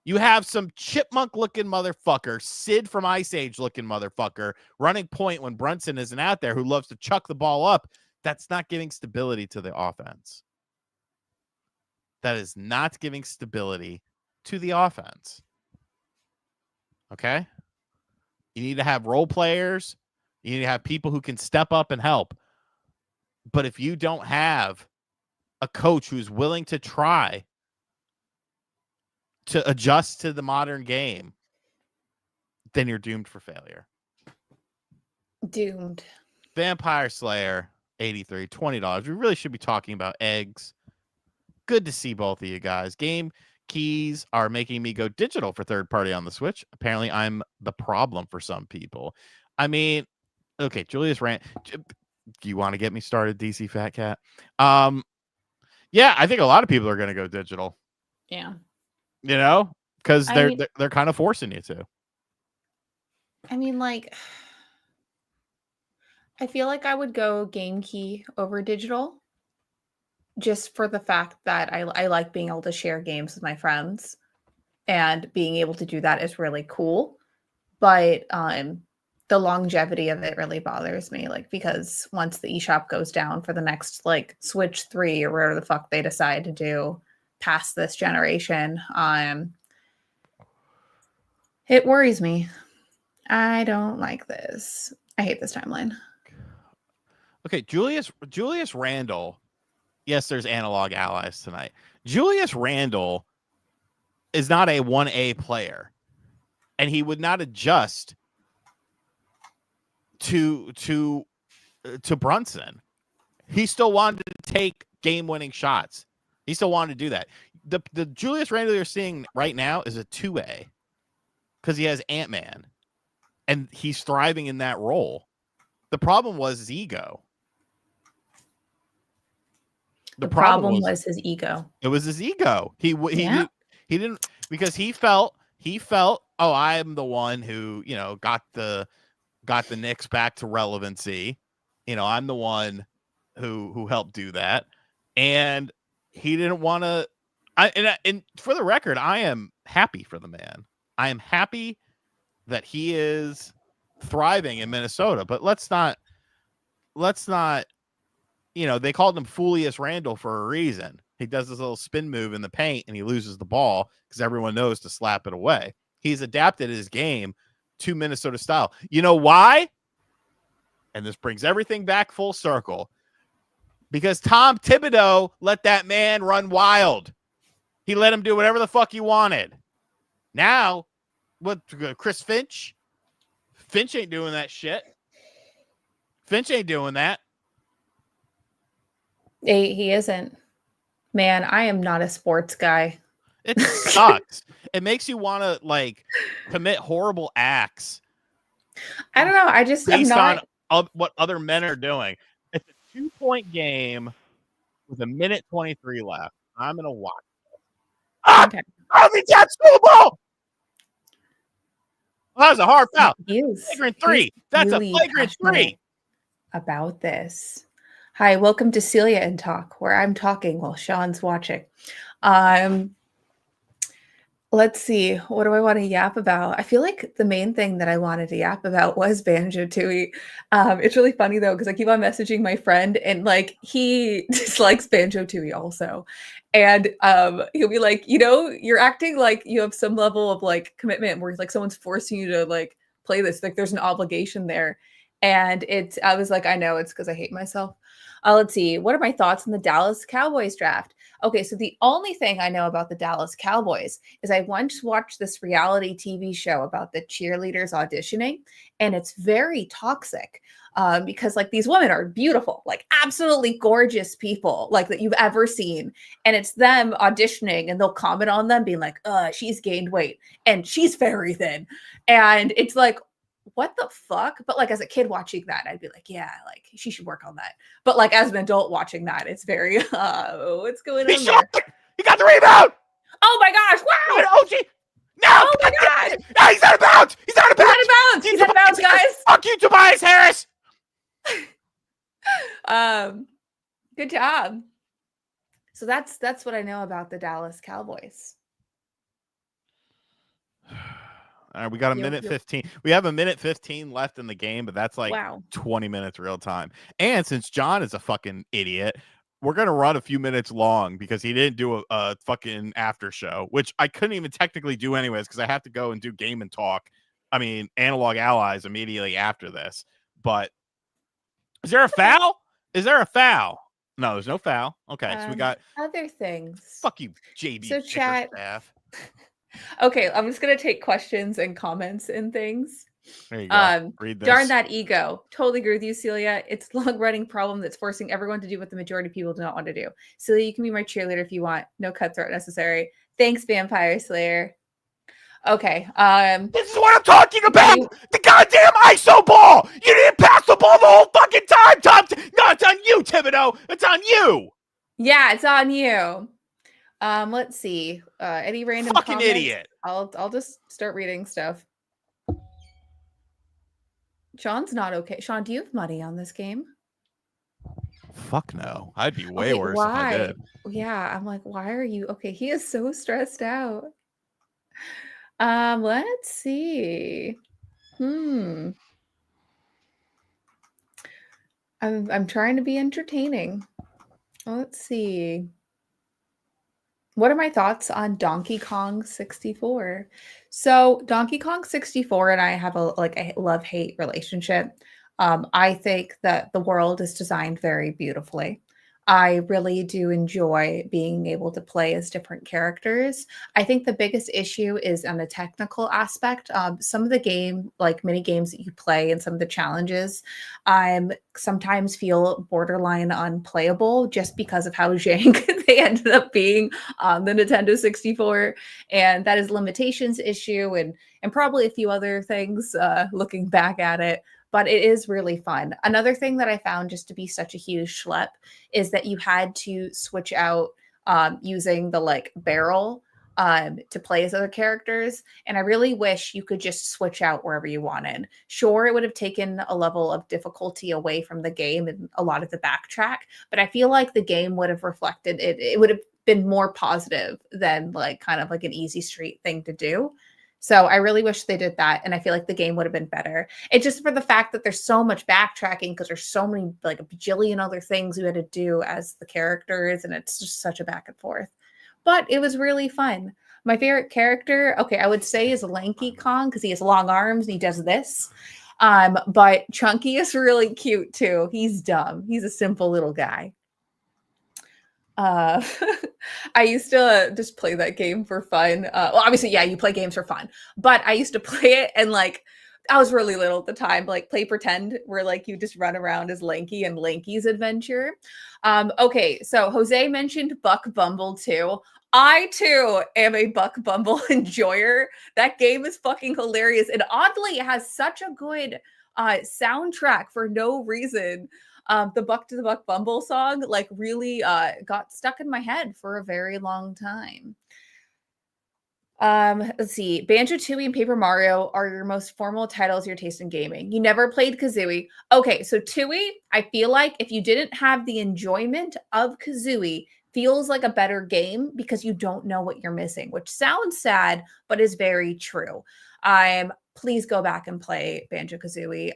A: You have some chipmunk-looking motherfucker, Sid from Ice Age-looking motherfucker, running point when Brunson isn't out there, who loves to chuck the ball up. That's not giving stability to the offense. That is not giving stability to the offense. Okay? You need to have role players. You need to have people who can step up and help. But if you don't have a coach who's willing to try to adjust to the modern game, then you're doomed for failure.
B: Doomed.
A: Vampire Slayer 83, $20. We really should be talking about eggs. Good to see both of you guys. Game keys are making me go digital for third party on the Switch. Apparently I'm the problem for some people. I mean, okay, Julius Rant. Do you want to get me started, DC Fat Cat? Yeah, I think a lot of people are going to go digital.
B: Yeah.
A: You know, because
B: I
A: they're
B: mean-
A: they're kind of forcing you to.
B: I mean, like, I feel like I would go game key over digital, just for the fact that I like being able to share games with my friends, and being able to do that is really cool. But the longevity of it really bothers me, like, because once the eShop goes down for the next like Switch 3 or whatever the fuck they decide to do past this generation, it worries me. I don't like this. I hate this timeline.
A: Okay, Julius Randle. Yes, there's analog allies tonight. Julius Randle is not a 1A player, and he would not adjust to Brunson. He still wanted to take game-winning shots. He still wanted to do that. The Julius Randle you're seeing right now is a 2A because he has Ant-Man, and he's thriving in that role. The problem was his ego.
B: The problem was his ego.
A: It was his ego. He
B: Yeah.
A: he didn't, because he felt, oh, I'm the one who, you know, got the Knicks back to relevancy. You know, I'm the one who helped do that, and he didn't want to. And for the record, I am happy for the man. I am happy that he is thriving in Minnesota. But let's not. You know, they called him Foolius Randle for a reason. He does this little spin move in the paint and he loses the ball because everyone knows to slap it away. He's adapted his game to Minnesota style. You know why? And this brings everything back full circle. Because Tom Thibodeau let that man run wild. He let him do whatever the fuck he wanted. Now, what, Chris Finch? Finch ain't doing that shit. Finch ain't doing that.
B: He isn't. Man, I am not a sports guy.
A: It sucks. It makes you want to like commit horrible acts.
B: I don't know. I just
A: based on what other men are doing. It's a 2-point game with 1:23 left. I'm gonna watch it.
B: Okay.
A: I think that's the ball. Well, that was a hard foul. Flagrant 3. That's really a flagrant 3
B: about this. Hi, welcome to Celia and Talk, where I'm talking while Sean's watching. Let's see. What do I want to yap about? I feel like the main thing that I wanted to yap about was Banjo Kazooie. It's really funny though, because I keep on messaging my friend and like he dislikes Banjo Kazooie also. And he'll be like, you know, you're acting like you have some level of like commitment where like someone's forcing you to like play this. Like there's an obligation there. And I was like, I know it's because I hate myself. Let's see. What are my thoughts on the Dallas Cowboys draft? Okay, so the only thing I know about the Dallas Cowboys is I once watched this reality TV show about the cheerleaders auditioning, and it's very toxic because like these women are beautiful, like absolutely gorgeous people like that you've ever seen. And it's them auditioning and they'll comment on them being like, she's gained weight and she's very thin. And it's like, what the fuck? But like as a kid watching that, I'd be like, yeah, like she should work on that. But like as an adult watching that, it's very what's going on there?
A: He got the rebound.
B: Oh my gosh! Wow!
A: OG. No!
B: Oh my god!
A: No, he's out of bounds! He's out of bounds!
B: He's out of bounds! He's out of bounds, guys!
A: Fuck you, Tobias Harris!
B: Good job. So that's what I know about the Dallas Cowboys.
A: All right, we got a minute 15. We have a minute 15 left in the game, but that's like 20 minutes real time. And since John is a fucking idiot, we're going to run a few minutes long because he didn't do a fucking after show, which I couldn't even technically do anyways because I have to go and do Game and Talk. I mean, Analog Allies immediately after this. But is there a foul? Is there a foul? No, there's no foul. Okay, so we got
B: other things.
A: Fuck you, JB.
B: So chat.
A: Staff.
B: Okay, I'm just gonna take questions and comments and things.
A: There you go. Read this.
B: Darn that ego. Totally agree with you, Celia. It's a long-running problem that's forcing everyone to do what the majority of people do not want to do. Celia, you can be my cheerleader if you want. No cutthroat necessary. Thanks, Vampire Slayer. Okay.
A: This is what I'm talking about. The goddamn ISO ball. You didn't pass the ball the whole fucking time, Tom. No, it's on you, Thibodeau. It's on you.
B: Yeah, it's on you. Let's see. Any random
A: Fucking
B: comments?
A: idiot.
B: I'll just start reading stuff. Sean's not okay. Sean, do you have money on this game?
A: Fuck no. I'd be way
B: Okay,
A: worse if I
B: why?
A: did.
B: Yeah, I'm like, why are you okay? He is so stressed out. Let's see. I'm trying to be entertaining. Let's see. What are my thoughts on Donkey Kong 64? So Donkey Kong 64 and I have a love-hate relationship. I think that the world is designed very beautifully. I really do enjoy being able to play as different characters. I think the biggest issue is on the technical aspect. Some of the game, like mini games that you play and some of the challenges, I sometimes feel borderline unplayable just because of how jank they ended up being on the Nintendo 64, and that is limitations issue and probably a few other things looking back at it. But it is really fun. Another thing that I found just to be such a huge schlep is that you had to switch out using the like barrel to play as other characters. And I really wish you could just switch out wherever you wanted. Sure, it would have taken a level of difficulty away from the game and a lot of the backtrack, but I feel like the game would have reflected it. It would have been more positive than like kind of like an easy street thing to do. So I really wish they did that. And I feel like the game would have been better. It's just for the fact that there's so much backtracking because there's so many, like a bajillion other things you had to do as the characters. And it's just such a back and forth. But it was really fun. My favorite character, okay, I would say is Lanky Kong because he has long arms and he does this. But Chunky is really cute too. He's dumb. He's a simple little guy. I used to just play that game for fun. Well, obviously, yeah, you play games for fun, but I used to play it and like I was really little at the time, like play pretend where like you just run around as Lanky and Lanky's adventure. Okay, so Jose mentioned Buck Bumble too. I too am a Buck Bumble enjoyer. That game is fucking hilarious. And oddly, it has such a good soundtrack for no reason. The Buck to the Buck Bumble song like really got stuck in my head for a very long time. Let's see. Banjo Tooie and Paper Mario are your most formal titles your taste in gaming. You never played Kazooie. Okay, so Tooie, I feel like if you didn't have the enjoyment of Kazooie, feels like a better game because you don't know what you're missing, which sounds sad, but is very true. Please go back and play Banjo Kazooie.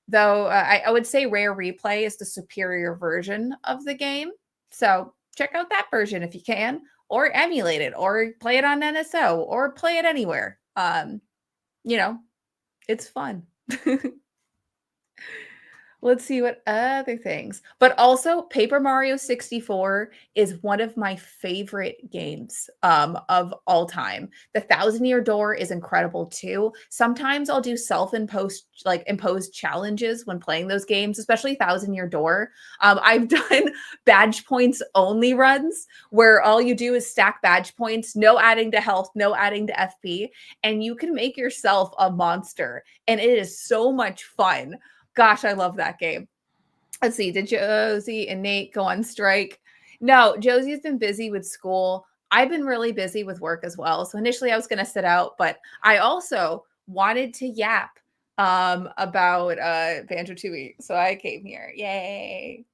B: Though I would say Rare Replay is the superior version of the game. So check out that version if you can, or emulate it, or play it on NSO, or play it anywhere. It's fun. Let's see what other things. But also, Paper Mario 64 is one of my favorite games of all time. The Thousand Year Door is incredible too. Sometimes I'll do imposed challenges when playing those games, especially Thousand Year Door. I've done badge points only runs where all you do is stack badge points, no adding to health, no adding to FP, and you can make yourself a monster. And it is so much fun. Gosh, I love that game. Let's see. Did Josie and Nate go on strike? No, Josie's been busy with school. I've been really busy with work as well. So initially I was going to sit out, but I also wanted to yap about Banjo Tooie. So I came here. Yay.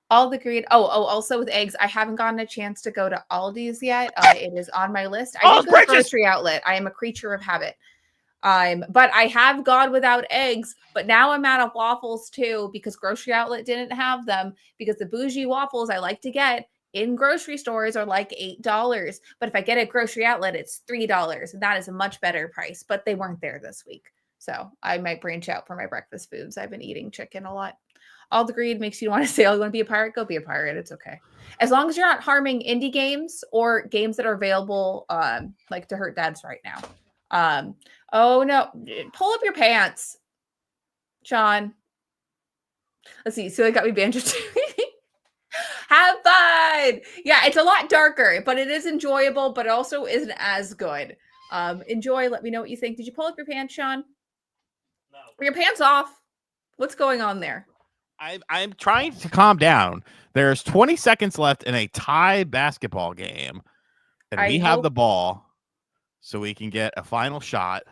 B: All the green. Also with eggs, I haven't gotten a chance to go to Aldi's yet. It is on my list. I did go to grocery outlet. I am a creature of habit. But I have gone without eggs, but now I'm out of waffles too because grocery outlet didn't have them because the bougie waffles I like to get in grocery stores are like $8. But if I get a grocery outlet, it's $3. And that is a much better price, but they weren't there this week. So I might branch out for my breakfast foods. I've been eating chicken a lot. All the greed makes you want to say, oh, you want to be a pirate? Go be a pirate. It's okay. As long as you're not harming indie games or games that are available like to hurt dads right now. Oh no, pull up your pants, Sean. Let's see. So I got me Banjo Tooie. Have fun. Yeah, it's a lot darker, but it is enjoyable, but it also isn't as good. Enjoy. Let me know what you think. Did you pull up your pants, Sean?
A: No.
B: Are your pants off? What's going on there?
A: I'm trying to calm down. There's 20 seconds left in a tie basketball game. and we have the ball, so we can get a final shot.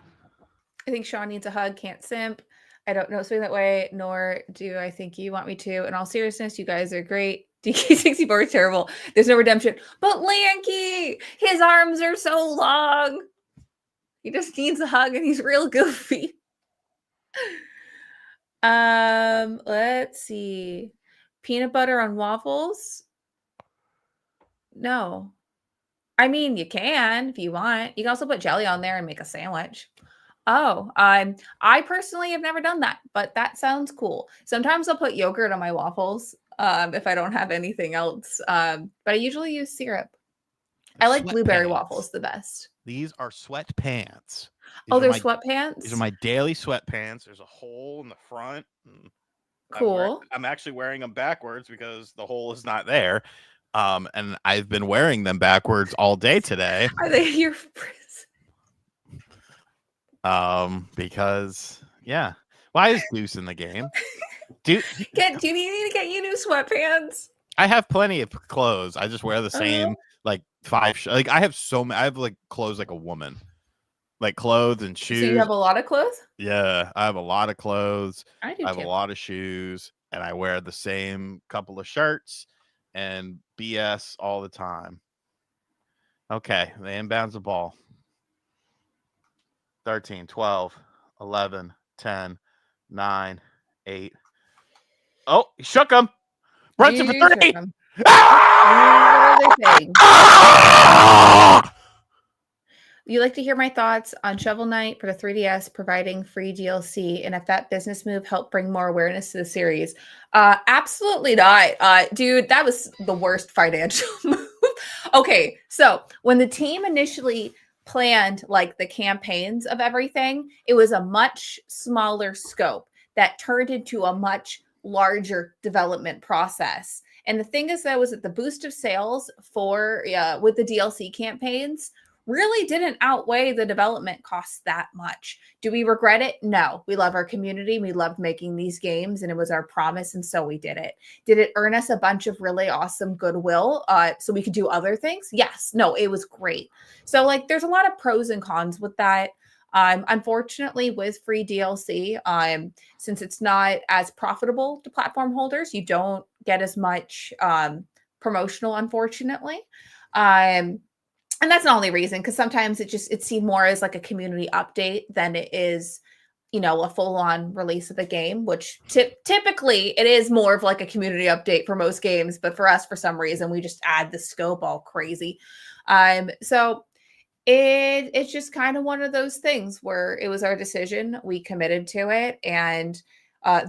B: I think Sean needs a hug. Can't simp. I don't know swing that way, nor do I think you want me to. In all seriousness, you guys are great. DK64 is terrible. There's no redemption. But Lanky, his arms are so long. He just needs a hug, and he's real goofy. Let's see. Peanut butter on waffles? No. I mean, you can if you want. You can also put jelly on there and make a sandwich. Oh, I personally have never done that, but that sounds cool. Sometimes I'll put yogurt on my waffles, if I don't have anything else. But I usually use syrup. I like blueberry waffles the best.
A: These are sweatpants.
B: Oh, they're sweatpants?
A: These are my daily sweatpants. There's a hole in the front.
B: Cool.
A: I'm actually wearing them backwards because the hole is not there. And I've been wearing them backwards all day today.
B: Are they your
A: because yeah. Why is Deuce in the game? Do you need
B: to get you new sweatpants?
A: I have plenty of clothes. I just wear the same like 5 like I have I have like clothes like a woman. Like clothes and shoes.
B: So you have a lot of clothes?
A: Yeah, I have a lot of clothes.
B: I do
A: I have
B: too.
A: a lot of shoes, and I wear the same couple of shirts and BS all the time. Okay, they inbounds the ball. 13, 12, 11, 10, 9, 8. Oh, he shook him. Brunson for 3.
B: Ah! What are they saying? Ah! You like to hear my thoughts on Shovel Knight for the 3DS providing free DLC, and if that business move helped bring more awareness to the series? Absolutely not. Dude, that was the worst financial move. Okay, so when the team initially planned like the campaigns of everything, it was a much smaller scope that turned into a much larger development process. And the thing is that was that the boost of sales for with the DLC campaigns really didn't outweigh the development costs that much. Do we regret it? No. We love our community. We loved making these games, and it was our promise, and so we did it. Did it earn us a bunch of really awesome goodwill so we could do other things? Yes. No, it was great. So, like, there's a lot of pros and cons with that. Unfortunately, with free DLC, since it's not as profitable to platform holders, you don't get as much promotional, unfortunately. And that's the only reason, because sometimes it's seen more as like a community update than it is, a full-on release of the game, which typically it is more of like a community update for most games. But for us, for some reason, we just add the scope all crazy. So it's just kind of one of those things where it was our decision. We committed to it. And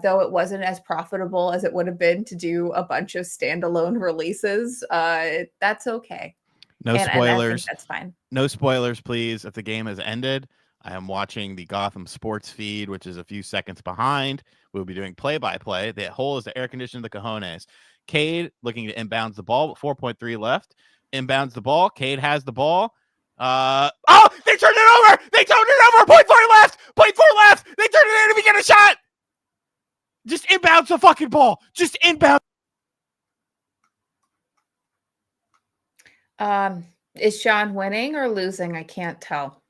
B: though it wasn't as profitable as it would have been to do a bunch of standalone releases, that's okay.
A: No spoilers.
B: I think that's fine.
A: No spoilers, please. If the game has ended, I am watching the Gotham Sports feed, which is a few seconds behind. We'll be doing play-by-play. The hole is the air conditioner, the cojones. Cade looking to inbounds the ball, but 4.3 left. Inbounds the ball. Cade has the ball. Oh, they turned it over. They turned it over. 0.4 left. 0.4 left. They turned it in and we get a shot. Just inbounds the fucking ball. Just inbound.
B: Is Sean winning or losing? I can't tell.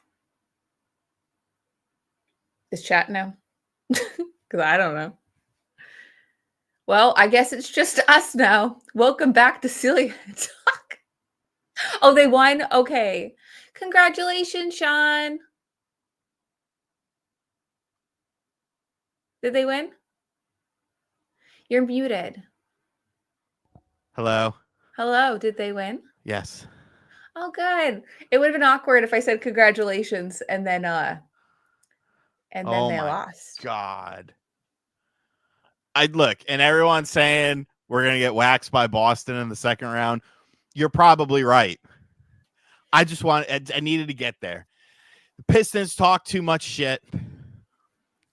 B: Is chat now? Because I don't know. Well, I guess it's just us now. Welcome back to Silly Talk. Oh, they won? Okay. Congratulations, Sean. Did they win? You're muted.
A: Hello.
B: Hello. Did they win?
A: Yes.
B: Oh, good. It would have been awkward if I said congratulations and then they lost.
A: God. I'd look, and everyone's saying we're gonna get waxed by Boston in the second round. You're probably right. I needed to get there. The Pistons talk too much shit.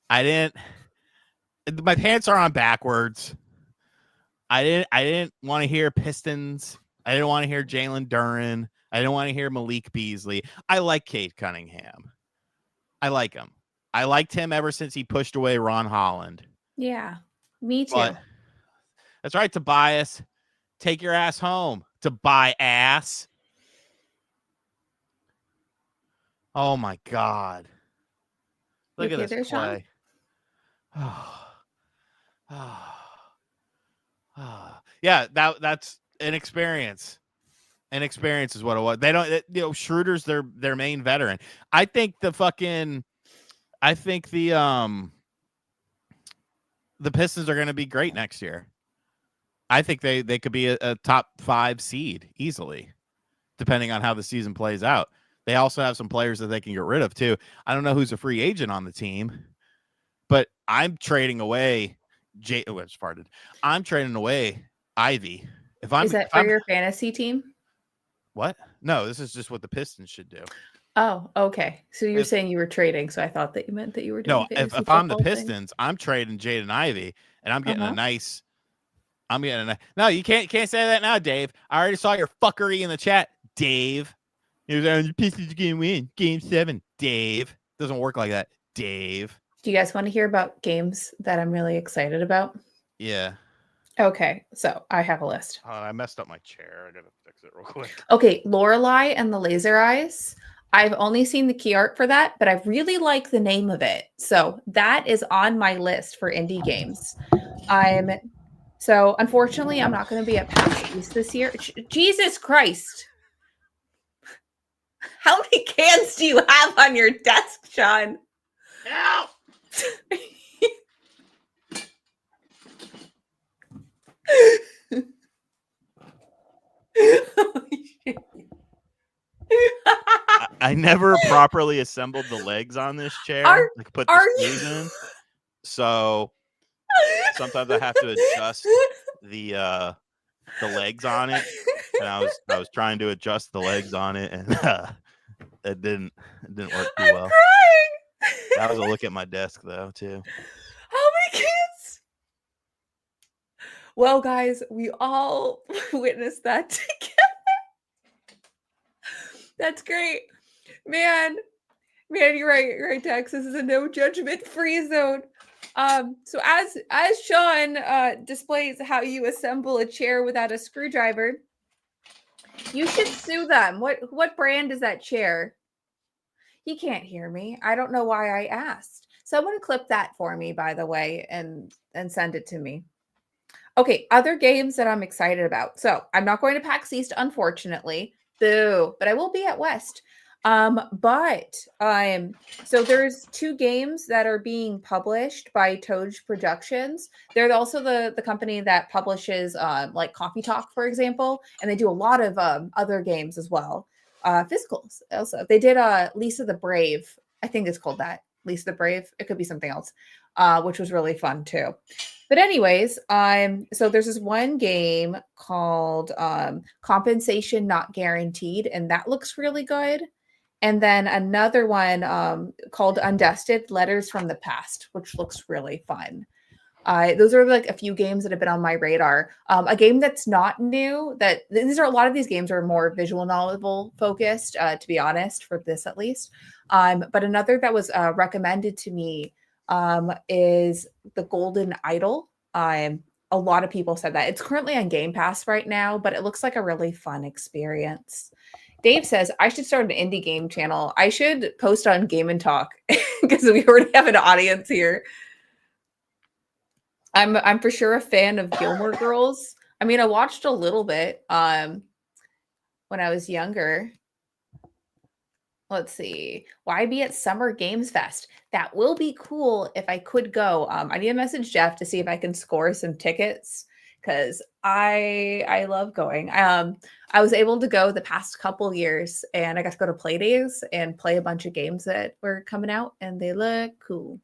A: My pants are on backwards. I didn't want to hear Pistons. I didn't want to hear Jalen Duren. I didn't want to hear Malik Beasley. I like Cade Cunningham. I like him. I liked him ever since he pushed away Ron Holland.
B: Yeah, me too.
A: But that's right, Tobias. Take your ass home, Tobias. Oh my God.
B: You
A: Look at
B: okay
A: this
B: there, Sean?
A: play. Yeah, that's an experience. An experience is what it was. They don't, Schroeder's their main veteran. I think the Pistons are going to be great next year. I think they could be a top 5 seed easily, depending on how the season plays out. They also have some players that they can get rid of too. I don't know who's a free agent on the team, but I'm trading away I'm trading away Ivy.
B: Is that for your fantasy team?
A: What? No, this is just what the Pistons should do.
B: Oh, okay. So you're saying you were trading, so I thought that you meant that you were doing
A: No,
B: fantasy
A: if I'm the
B: football
A: Pistons,
B: things.
A: I'm trading Jaden Ivey, and I'm getting
B: Uh-huh.
A: No, you can't say that now, Dave. I already saw your fuckery in the chat, Dave. He was on, the Pistons going to win Game 7, Dave. Doesn't work like that, Dave.
B: Do you guys want to hear about games that I'm really excited about?
A: Yeah.
B: Okay, so I have a list.
A: I messed up my chair. I gotta fix it real quick.
B: Okay, Lorelei and the Laser Eyes. I've only seen the key art for that, but I really like the name of it. So that is on my list for indie games. So unfortunately, I'm not going to be at PAX East this year. Jesus Christ. How many cans do you have on your desk, Sean?
A: Help! I never properly assembled the legs on this chair. Put the screws in. So sometimes I have to adjust the legs on it. And I was trying to adjust the legs on it, and it didn't work too well.
B: Crying.
A: That was a look at my desk though too.
B: How many kids? Well, guys, we all witnessed that together. That's great, man. You're right, Tex. This is a no judgment free zone. So as Sean displays how you assemble a chair without a screwdriver, you should sue them. What brand is that chair? He can't hear me. I don't know why I asked. Someone clip that for me, by the way, and send it to me. Okay, other games that I'm excited about. So I'm not going to PAX East, unfortunately. Boo. But I will be at West. So there's 2 games that are being published by Toge Productions. They're also the company that publishes like Coffee Talk, for example, and they do a lot of other games as well. Physicals also. They did Lisa the Brave. I think it's called that. Lisa the Brave. It could be something else, which was really fun too. But anyways, so there's this one game called Compensation Not Guaranteed, and that looks really good. And then another one called Undusted Letters from the Past, which looks really fun. Those are like a few games that have been on my radar. A game that's not new, a lot of these games are more visual novel focused, to be honest, for this at least. But another that was recommended to me is The Golden Idol. A lot of people said that. It's currently on Game Pass right now, but it looks like a really fun experience. Dave says, I should start an indie game channel. I should post on Game and Talk because we already have an audience here. I'm for sure a fan of Gilmore Girls. I mean, I watched a little bit when I was younger. Let's see. Why be at Summer Games Fest? That will be cool if I could go. I need to message Jeff to see if I can score some tickets because I love going. I was able to go the past couple years, and I got to go to play days and play a bunch of games that were coming out, and they look cool.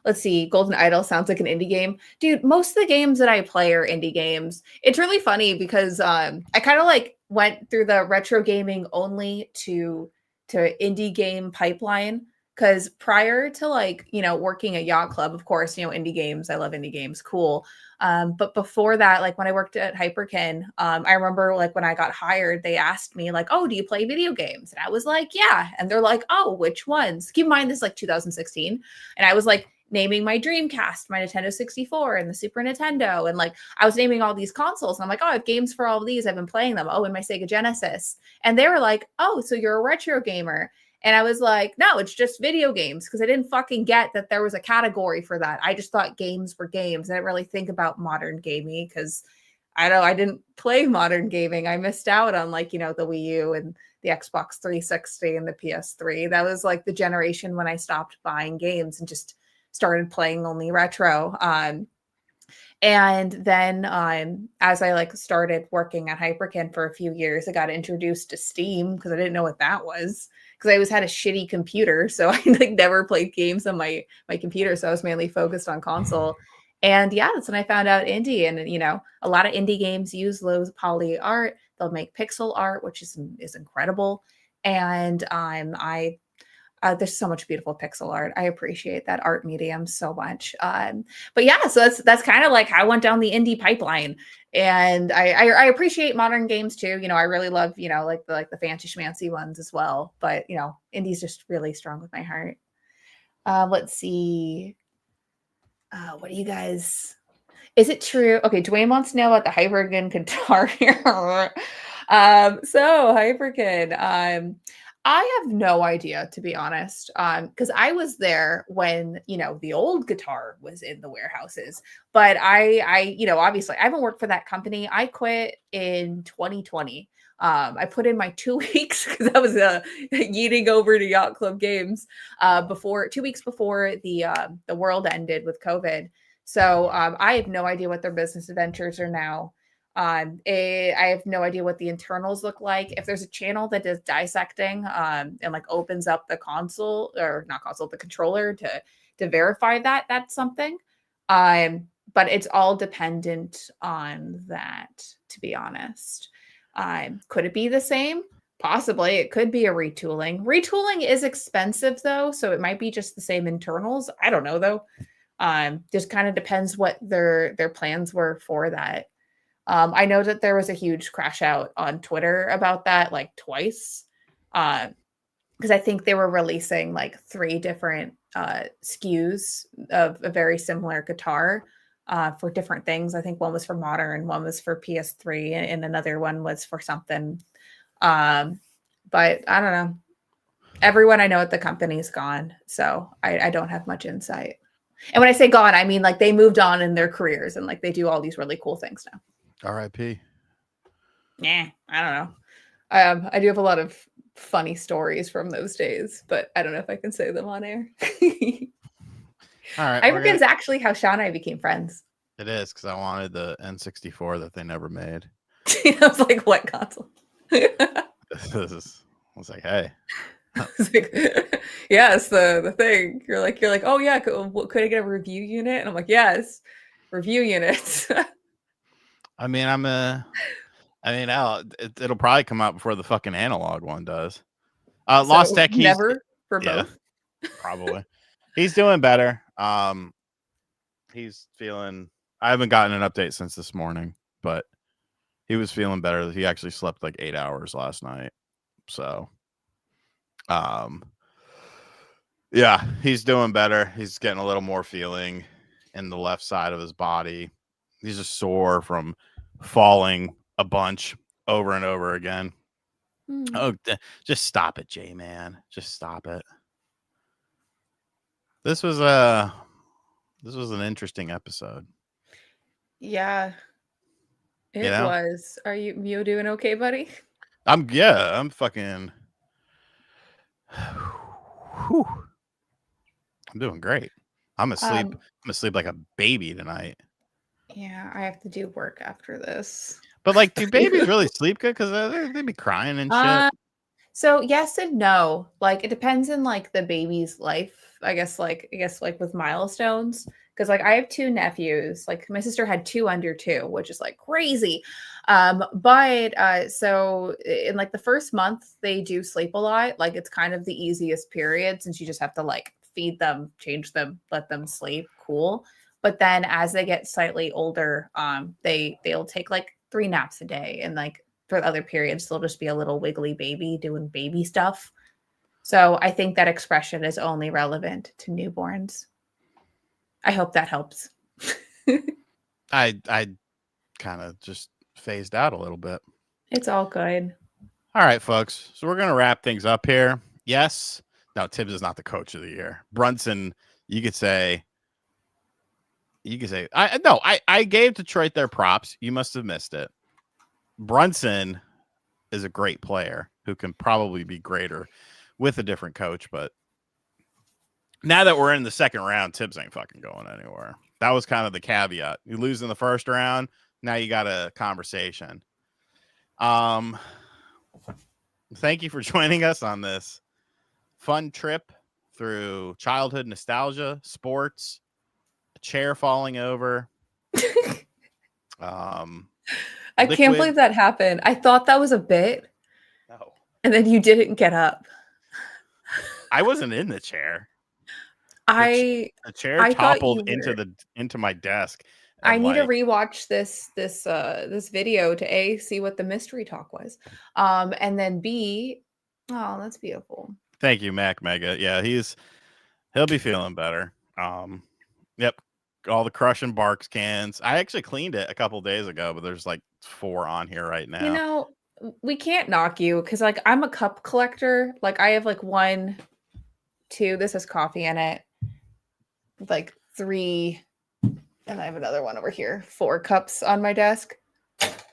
B: Let's see. Golden Idol sounds like an indie game. Dude, most of the games that I play are indie games. It's really funny because I kind of like went through the retro gaming only to indie game pipeline. Because prior to working at Yacht Club, of course, indie games, I love indie games, cool. But before that, like when I worked at Hyperkin, I remember like when I got hired, they asked me like, oh, do you play video games? And I was like, yeah. And they're like, oh, which ones? Keep in mind this is like 2016. And I was like naming my Dreamcast, my Nintendo 64 and the Super Nintendo. And like, I was naming all these consoles. And I'm like, oh, I have games for all of these. I've been playing them. Oh, and my Sega Genesis. And they were like, oh, so you're a retro gamer. And I was like, no, it's just video games, because I didn't fucking get that there was a category for that. I just thought games were games. I didn't really think about modern gaming, because I didn't play modern gaming. I missed out on, like, the Wii U and the Xbox 360 and the PS3. That was like the generation when I stopped buying games and just started playing only retro. And then as I started working at Hyperkin for a few years, I got introduced to Steam, because I didn't know what that was, because I always had a shitty computer. So I never played games on my computer. So I was mainly focused on console. And yeah, that's when I found out indie. And a lot of indie games use low poly art. They'll make pixel art, which is incredible. And there's so much beautiful pixel art. I appreciate that art medium so much. But yeah, so that's kind of like how I went down the indie pipeline. And I appreciate modern games too. I really love, the fancy schmancy ones as well. But indie's just really strong with my heart. Let's see. What do you guys? Is it true? Okay, Dwayne wants to know about the Hyperkin guitar here. So Hyperkin, I have no idea, to be honest, because I was there when the old guitar was in the warehouses. But I obviously I haven't worked for that company. I quit in 2020. I put in my 2 weeks, because I was yeeting over to Yacht Club Games 2 weeks before the world ended with COVID. So I have no idea what their business adventures are now. I have no idea what the internals look like. If there's a channel that does dissecting and opens up the console, or not console, the controller to verify that, that's something. But it's all dependent on that, to be honest. Could it be the same? Possibly. It could be a retooling. Retooling is expensive though, so it might be just the same internals. I don't know though. Just kind of depends what their plans were for that. I know that there was a huge crash out on Twitter about that, twice. Because I think they were releasing 3 different SKUs of a very similar guitar for different things. I think one was for modern, one was for PS3, and another one was for something. But I don't know. Everyone I know at the company's gone, so I don't have much insight. And when I say gone, I mean they moved on in their careers and they do all these really cool things now.
A: R.I.P.
B: Yeah, I don't know. I do have a lot of funny stories from those days, but I don't know if I can say them on air.
A: All right.
B: Hyperkin's actually how Sean and I became friends.
A: It is, because I wanted the N64 that they never made.
B: I was like, what console?
A: I was like, hey.
B: Yes, the thing. You're like, oh yeah, could I get a review unit? And I'm like, yes, review units.
A: I mean, it'll probably come out before the fucking analog one does. Lost Tech,
B: never for both.
A: Probably. He's doing better. He's feeling. I haven't gotten an update since this morning, but he was feeling better. He actually slept 8 hours last night. So, yeah, he's doing better. He's getting a little more feeling in the left side of his body. He's just sore from falling a bunch over and over again. Oh, just stop it, Jay, man. Just stop it. This was an interesting episode.
B: Yeah. It was. Are you doing okay, buddy?
A: I'm fucking whew. I'm doing great. I'm asleep like a baby tonight.
B: Yeah, I have to do work after this.
A: But do babies really sleep good? Because they be crying and shit.
B: So yes and no. It depends on the baby's life. I guess with milestones. Because I have 2 nephews. My sister had 2 under 2, which is crazy. But so in the first month they do sleep a lot. It's kind of the easiest period, since you just have to feed them, change them, let them sleep. Cool. But then as they get slightly older, they'll take 3 naps a day, and for the other periods they'll just be a little wiggly baby doing baby stuff. So I think that expression is only relevant to newborns. I hope that helps.
A: I kind of just phased out a little bit.
B: It's all good.
A: All right, folks. So we're going to wrap things up here. Yes. No, Tibbs is not the coach of the year. Brunson, you could say, I gave Detroit their props. You must have missed it. Brunson is a great player who can probably be greater with a different coach, but now that we're in the second round, Tibbs ain't fucking going anywhere. That was kind of the caveat. You lose in the first round, now you got a conversation. Thank you for joining us on this fun trip through childhood nostalgia, sports, a chair falling over.
B: I can't believe that happened. I thought that was a bit.
A: No.
B: And then you didn't get up.
A: I wasn't in the chair.
B: The
A: chair toppled into my desk.
B: I need to rewatch this video to see what the mystery talk was. And then B, oh, that's beautiful.
A: Thank you, Mac Mega. Yeah, he'll be feeling better. Yep. All the Crush and Barks cans. I actually cleaned it a couple days ago, but there's like 4 on here right now.
B: You know, we can't knock you because like I'm a cup collector. Like I have like 1, 2. This has coffee in it. Like 3, and I have another one over here. 4 cups on my desk.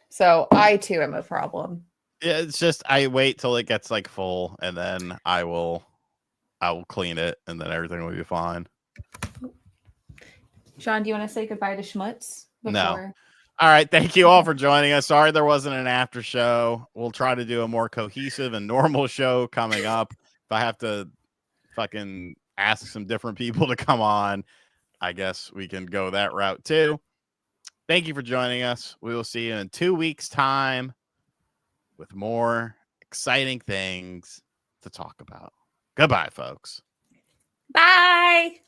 B: So I too am a problem.
A: Yeah, it's just I wait till it gets like full, and then I will clean it, and then everything will be fine.
B: Sean, do you want to say goodbye to Schmutz?
A: No. All right. Thank you all for joining us. Sorry there wasn't an after show. We'll try to do a more cohesive and normal show coming up. If I have to fucking ask some different people to come on, I guess we can go that route too. Thank you for joining us. We will see you in 2 weeks' time with more exciting things to talk about. Goodbye, folks.
B: Bye.